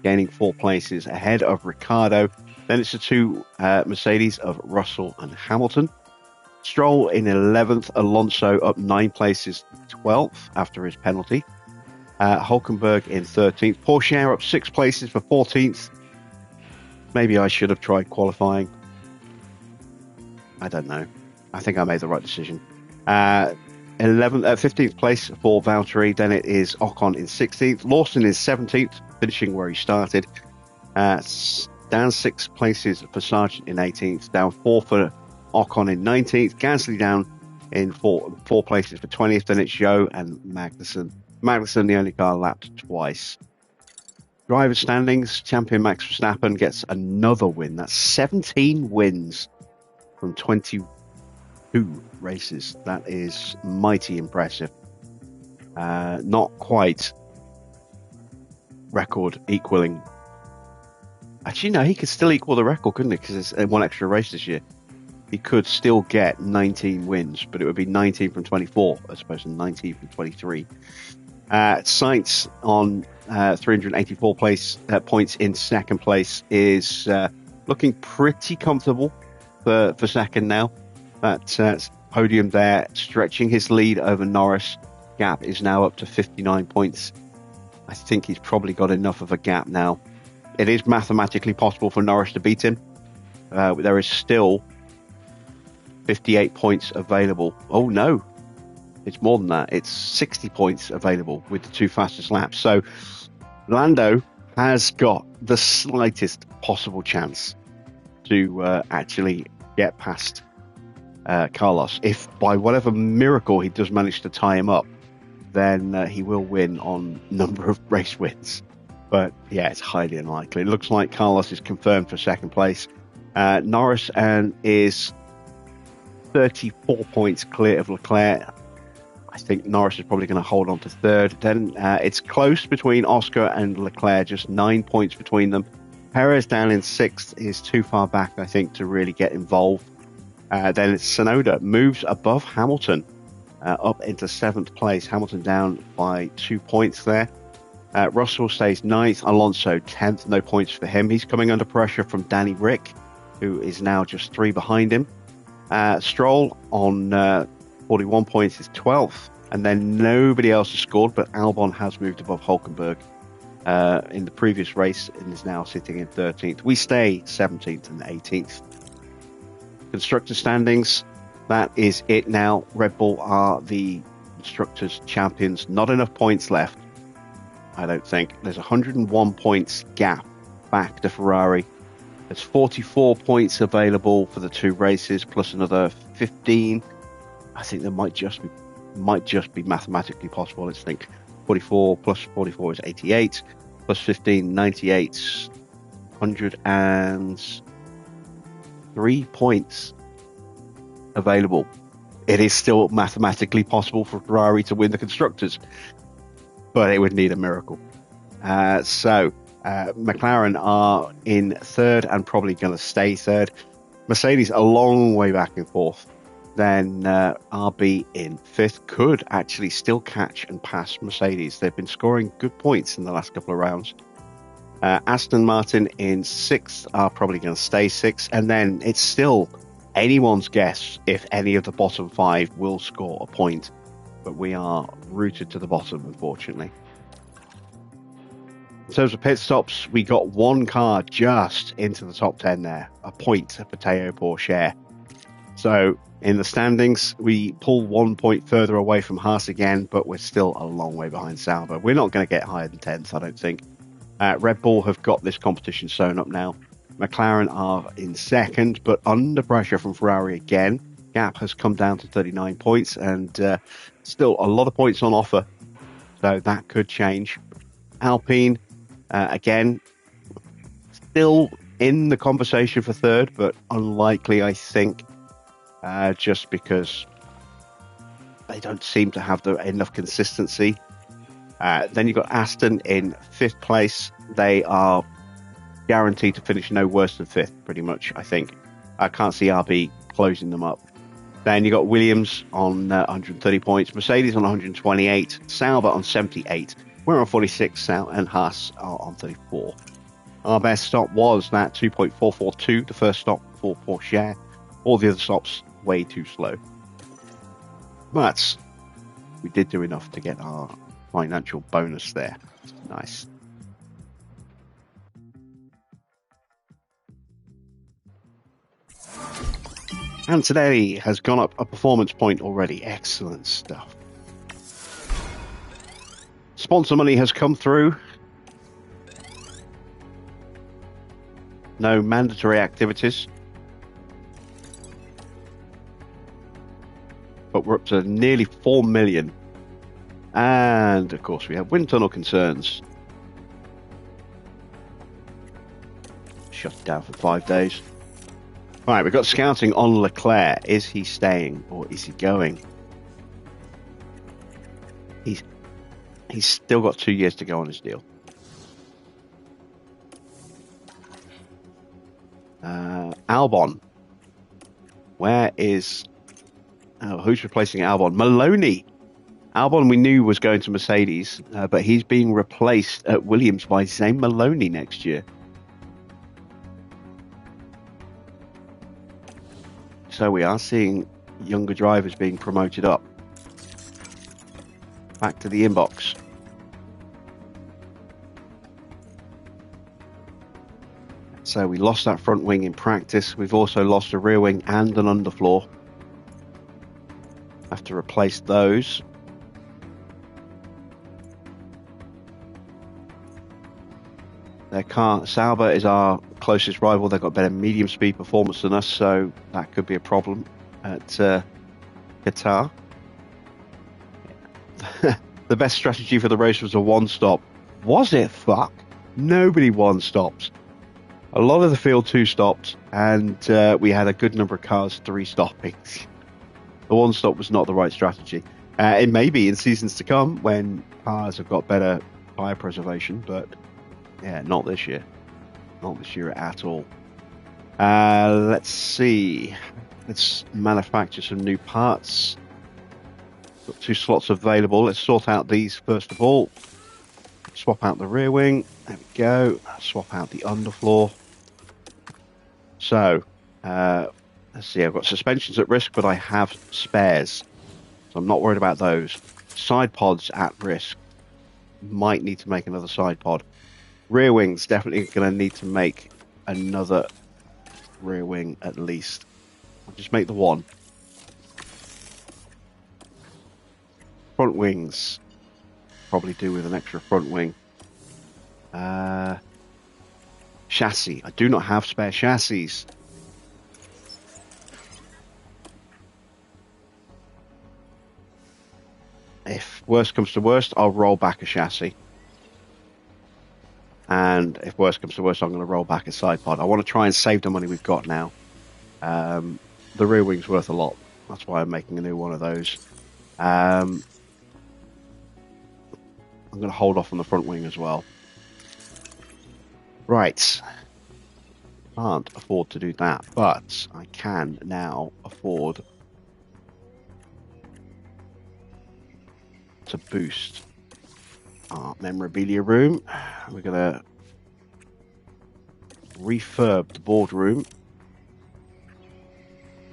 gaining 4 places ahead of Ricciardo. Then it's the 2 Mercedes of Russell and Hamilton. Stroll in 11th, Alonso up 9 places, 12th after his penalty. Hulkenberg in 13th. Porsche up 6 places for 14th. Maybe I should have tried qualifying. I don't know. I think I made the right decision. 15th place for Valtteri. Then it is Ocon in 16th. Lawson is 17th, finishing where he started. Down 6 places for Sargent in 18th. Down 4 for Ocon in 19th. Gasly down in 4 places for 20th. Then it's Zhou and Magnussen. Magnussen, the only car lapped twice. Driver standings, champion Max Verstappen gets another win. That's 17 wins from 22 races. That is mighty impressive. Not quite record equaling. Actually, no, he could still equal the record, couldn't he? Because it's 1 extra race this year. He could still get 19 wins, but it would be 19 from 24 as opposed to 19 from 23. Sainz on 384 points in second place is looking pretty comfortable for second now. That podium there, stretching his lead over Norris. Gap is now up to 59 points. I think he's probably got enough of a gap now. It is mathematically possible for Norris to beat him. There is still 58 points available. Oh no, it's more than that. It's 60 points available with the 2 fastest laps. So Lando has got the slightest possible chance to actually get past Carlos. If by whatever miracle he does manage to tie him up, then he will win on number of race wins. But yeah, it's highly unlikely. It looks like Carlos is confirmed for second place. Norris is 34 points clear of Leclerc. I think Norris is probably going to hold on to third. Then it's close between Oscar and Leclerc, just 9 points between them. Perez down in 6th is too far back, I think, to really get involved. Then it's Tsunoda moves above Hamilton, up into 7th place. Hamilton down by 2 points there. Russell stays 9th. Alonso 10th, no points for him. He's coming under pressure from Danny Rick, who is now just 3 behind him. Stroll on 41 points is 12th, and then nobody else has scored, but Albon has moved above Hulkenberg in the previous race and is now sitting in 13th. We stay 17th and 18th. Constructor standings, that is it now. Red Bull are the Constructors' champions. Not enough points left, I don't think. There's 101 points gap back to Ferrari. There's 44 points available for the 2 races, plus another 15. I think there might just be mathematically possible. Let's think 44 plus 44 is 88, plus 15, 98, 103 points available. It is still mathematically possible for Ferrari to win the Constructors, but it would need a miracle. McLaren are in 3rd and probably going to stay 3rd. Mercedes a long way back and forth. Then RB in 5th could actually still catch and pass Mercedes. They've been scoring good points in the last couple of rounds. Aston Martin in 6th are probably going to stay 6th. And then it's still anyone's guess if any of the bottom 5 will score a point. But we are rooted to the bottom, unfortunately. In terms of pit stops, we got 1 car just into the top 10 there. A point for Théo Pourchaire. So in the standings, we pull 1 point further away from Haas again, but we're still a long way behind Sauber. We're not going to get higher than 10th, I don't think. Red Bull have got this competition sewn up now. McLaren are in 2nd, but under pressure from Ferrari again. Gap has come down to 39 points, and still a lot of points on offer So that could change. Alpine, again, still in the conversation for third, but unlikely, I think, just because they don't seem to have enough consistency. Then you've got Aston in 5th place. They are guaranteed to finish no worse than 5th, pretty much, I think. I can't see RB closing them up. Then you got Williams on 130 points, Mercedes on 128, Sauber on 78, we're on 46, and Haas are on 34. Our best stop was that 2.442, the first stop for Porsche. All the other stops way too slow. But we did do enough to get our financial bonus there. Nice. And today has gone up a performance point already. Excellent stuff. Sponsor money has come through. No mandatory activities. But we're up to nearly 4 million. And of course we have wind tunnel concerns. Shut down for 5 days. Right, we've got scouting on Leclerc. Is he staying or is he going? He's still got 2 years to go on his deal. Albon. Where is... Oh, who's replacing Albon? Maloney. Albon we knew was going to Mercedes, but he's being replaced at Williams by Zane Maloney next year. So we are seeing younger drivers being promoted up. Back to the inbox. So we lost that front wing in practice. We've also lost a rear wing and an underfloor. Have to replace those. Their car, Sauber, is our closest rival. They've got better medium speed performance than us, so that could be a problem at Qatar. The best strategy for the race was a one-stop. Was it? Fuck. Nobody one-stopped. A lot of the field two-stopped, and we had a good number of cars three-stopping. The one-stop was not the right strategy. It may be in seasons to come when cars have got better tyre preservation, but yeah, not this year. Not this year at all. Let's see. Let's manufacture some new parts. Got 2 slots available. Let's sort out these first of all. Swap out the rear wing. There we go. Swap out the underfloor. So, let's see. I've got suspensions at risk, but I have spares. So I'm not worried about those. Side pods at risk. Might need to make another side pod. Rear wing's definitely going to need to make another rear wing at least. I'll just make the one. Front wings. Probably do with an extra front wing. Chassis. I do not have spare chassis. If worst comes to worst, I'll roll back a chassis. And if worst comes to worst, I'm going to roll back a side pod. I want to try and save the money we've got now. The rear wing's worth a lot. That's why I'm making a new one of those. I'm going to hold off on the front wing as well. Right. Can't afford to do that, but I can now afford to boost our memorabilia room. We're going to refurb the boardroom.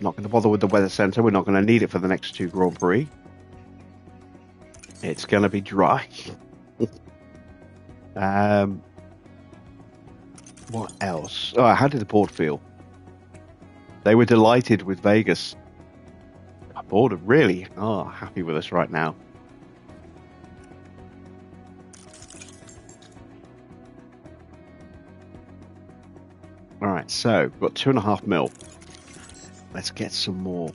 Not going to bother with the weather centre. We're not going to need it for the next 2 Grand Prix. It's going to be dry. What else? Oh, how did the board feel? They were delighted with Vegas. The board are really happy with us right now. All right, so we've got 2.5 mil. Let's get some more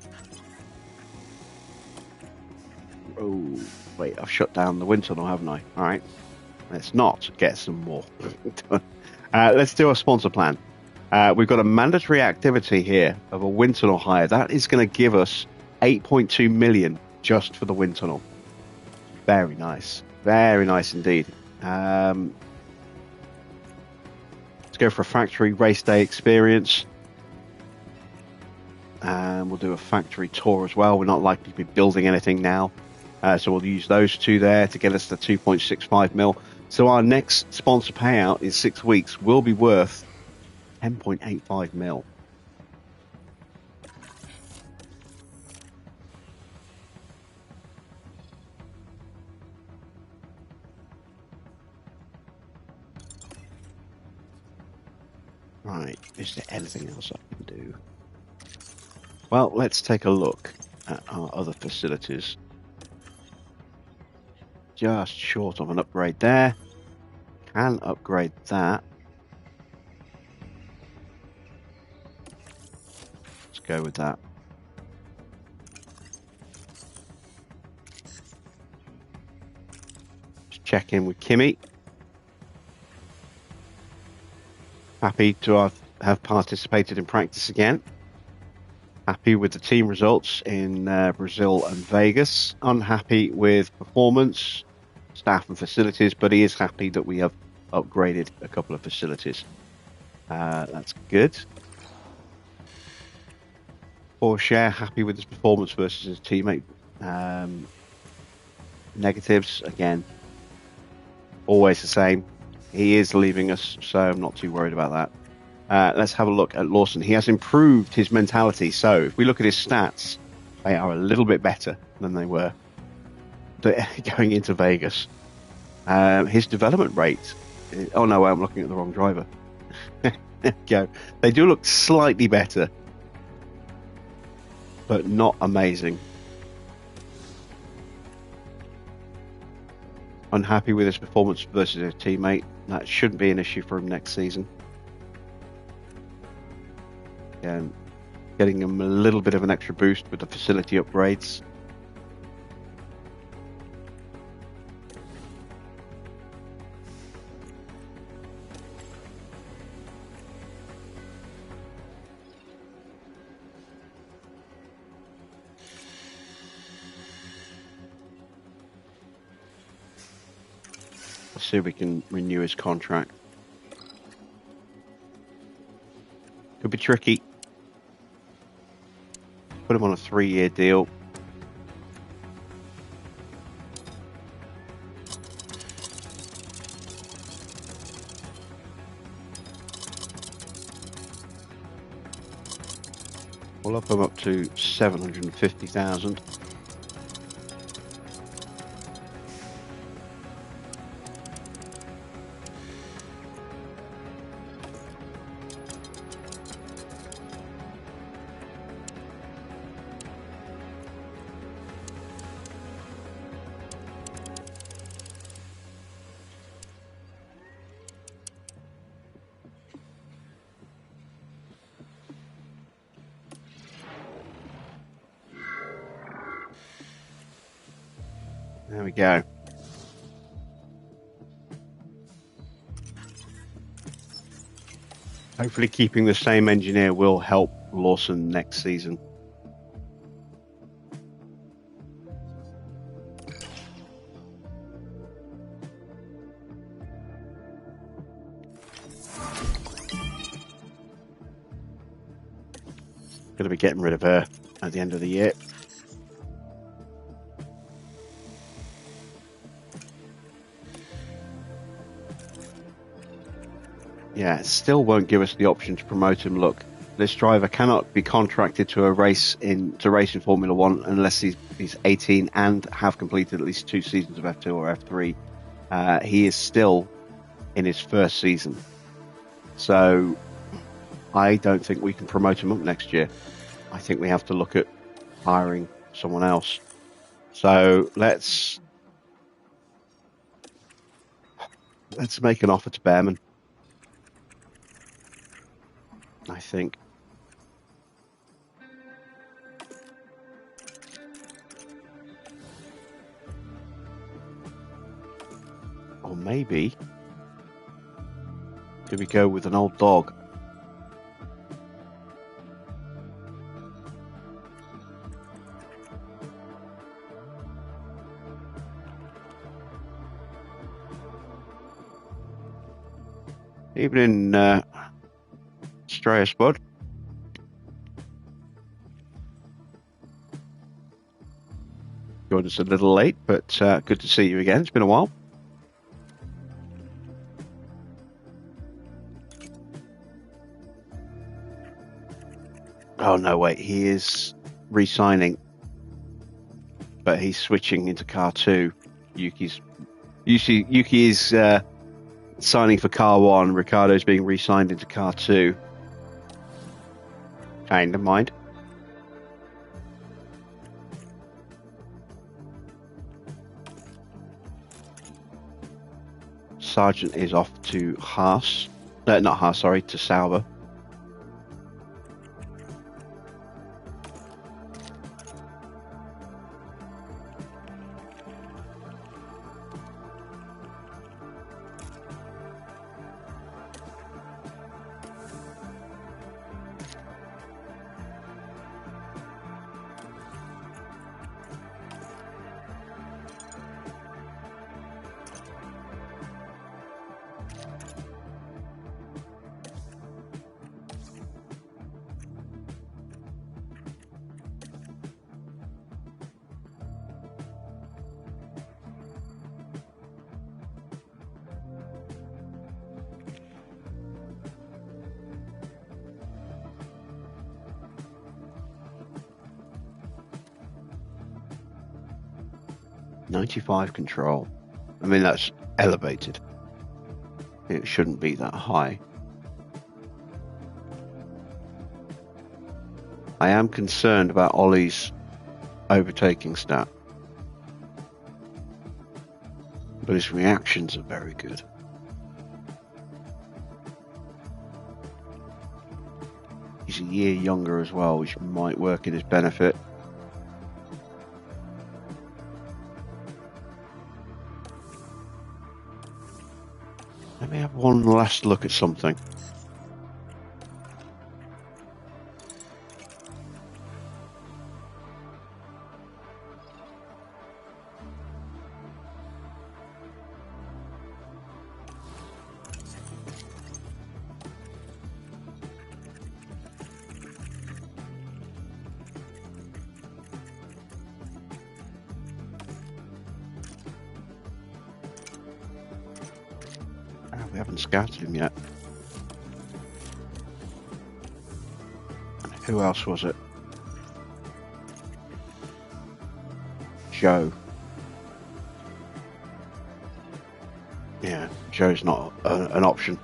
Oh, wait, I've shut down the wind tunnel, haven't I? All right. Let's not get some more. Let's do a sponsor plan. We've got a mandatory activity here of a wind tunnel hire. That is going to give us 8.2 million just for the wind tunnel. Very nice. Very nice indeed. Let's go for a factory race day experience. And we'll do a factory tour as well. We're not likely to be building anything now. So we'll use those two there to get us to 2.65 mil. So our next sponsor payout in 6 weeks will be worth 10.85 mil. Right, is there anything else I can do? Well, let's take a look at our other facilities. Just short of an upgrade there. Can upgrade that. Let's go with that. Just check in with Kimmy. Happy to have participated in practice again. Happy with the team results in Brazil and Vegas. Unhappy with performance, staff and facilities, but he is happy that we have upgraded a couple of facilities. That's good. Porsche, happy with his performance versus his teammate. Negatives, again, always the same. He is leaving us, so I'm not too worried about that. Let's have a look at Lawson. He has improved his mentality. So if we look at his stats, they are a little bit better than they were going into Vegas. His development rate. Oh no, I'm looking at the wrong driver. There we go. They do look slightly better, but not amazing. Unhappy with his performance versus his teammate. That shouldn't be an issue for him next season. Again, getting him a little bit of an extra boost with the facility upgrades. Let's see if we can renew his contract. Could be tricky. Put him on a 3-year deal. We'll up him up to 750,000. There we go. Hopefully keeping the same engineer will help Lawson next season. Going to be getting rid of her at the end of the year. Yeah, it still won't give us the option to promote him. Look, this driver cannot be contracted to race in Formula One unless he's 18 and have completed at least 2 seasons of F2 or F3. He is still in his first season, so I don't think we can promote him up next year. I think we have to look at hiring someone else. So let's make an offer to Behrman, I think. Or maybe, do we go with an old dog? Evening, Strayus Bud. Joined us a little late, but good to see you again. It's been a while. Oh no, wait, he is re-signing, but he's switching into car 2. Yuki is signing for car 1. Ricardo's being re-signed into car 2. Okay, never mind. Sergeant is off to Haas. Not Haas, sorry, to Sauber. .95 control. I mean, that's elevated. It shouldn't be that high. I am concerned about Ollie's overtaking stat, but his reactions are very good. He's a year younger as well, which might work in his benefit. Let me have one last look at something. We haven't scouted him yet. Who else was it? Joe. Yeah, Joe's not an option.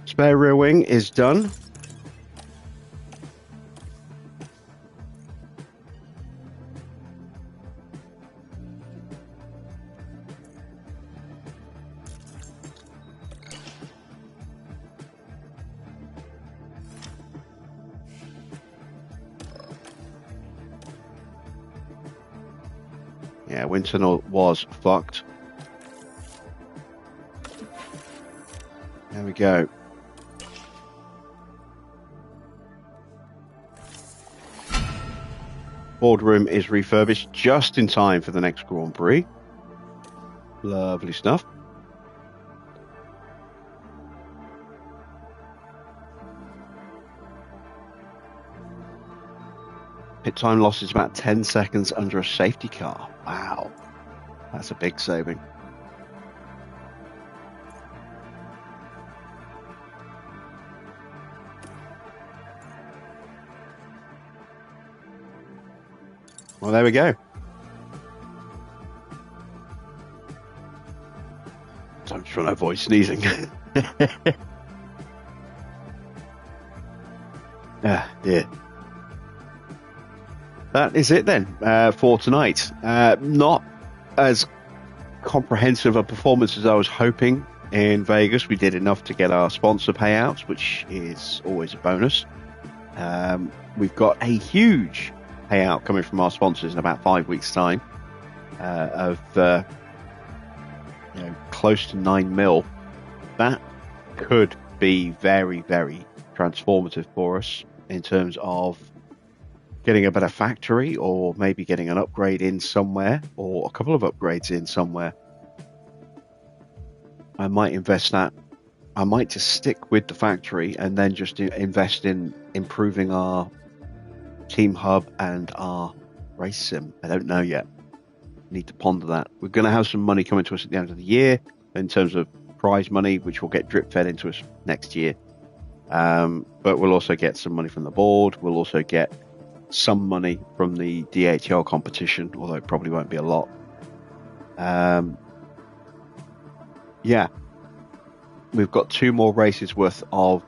Spare rear wing is done. Yeah, wind tunnel was fucked. There we go. Boardroom is refurbished just in time for the next Grand Prix. Lovely stuff. Pit time loss is about 10 seconds under a safety car. Wow, that's a big saving. Well, there we go. So I'm trying to avoid sneezing. Ah, dear. That is it then for tonight. Not as comprehensive a performance as I was hoping in Vegas. We did enough to get our sponsor payouts, which is always a bonus. We've got a huge payout coming from our sponsors in about 5 weeks' time of close to 9 mil. That could be very, very transformative for us in terms of getting a better factory, or maybe getting an upgrade in somewhere, or a couple of upgrades in somewhere. I might invest that. I might just stick with the factory and then just invest in improving our team hub and our race sim. I don't know yet. Need to ponder that. We're going to have some money coming to us at the end of the year in terms of prize money, which will get drip fed into us next year. But we'll also get some money from the board. We'll also get some money from the DHL competition, although it probably won't be a lot. Yeah, we've got 2 more races worth of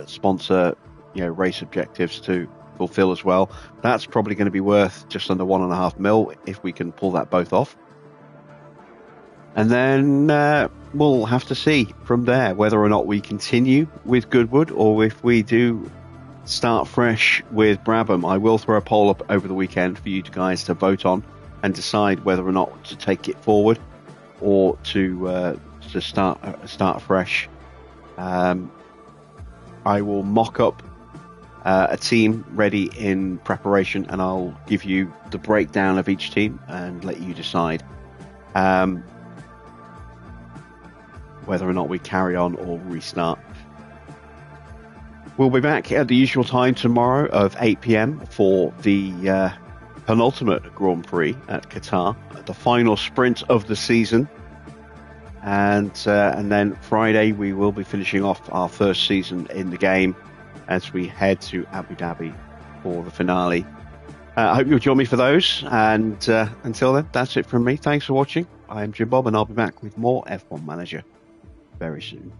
sponsor, race objectives to fulfill as well. That's probably going to be worth just under 1.5 mil if we can pull that both off. And then we'll have to see from there whether or not we continue with Goodwood, or if we do start fresh with Brabham. I will throw a poll up over the weekend for you guys to vote on and decide whether or not to take it forward or to start fresh. I will mock up a team ready in preparation, and I'll give you the breakdown of each team and let you decide whether or not we carry on or restart. We'll be back at the usual time tomorrow of 8 p.m. for the penultimate Grand Prix at Qatar, the final sprint of the season. And then Friday we will be finishing off our first season in the game as we head to Abu Dhabi for the finale. I hope you'll join me for those. And until then, that's it from me. Thanks for watching. I am Jim Bob, and I'll be back with more F1 Manager very soon.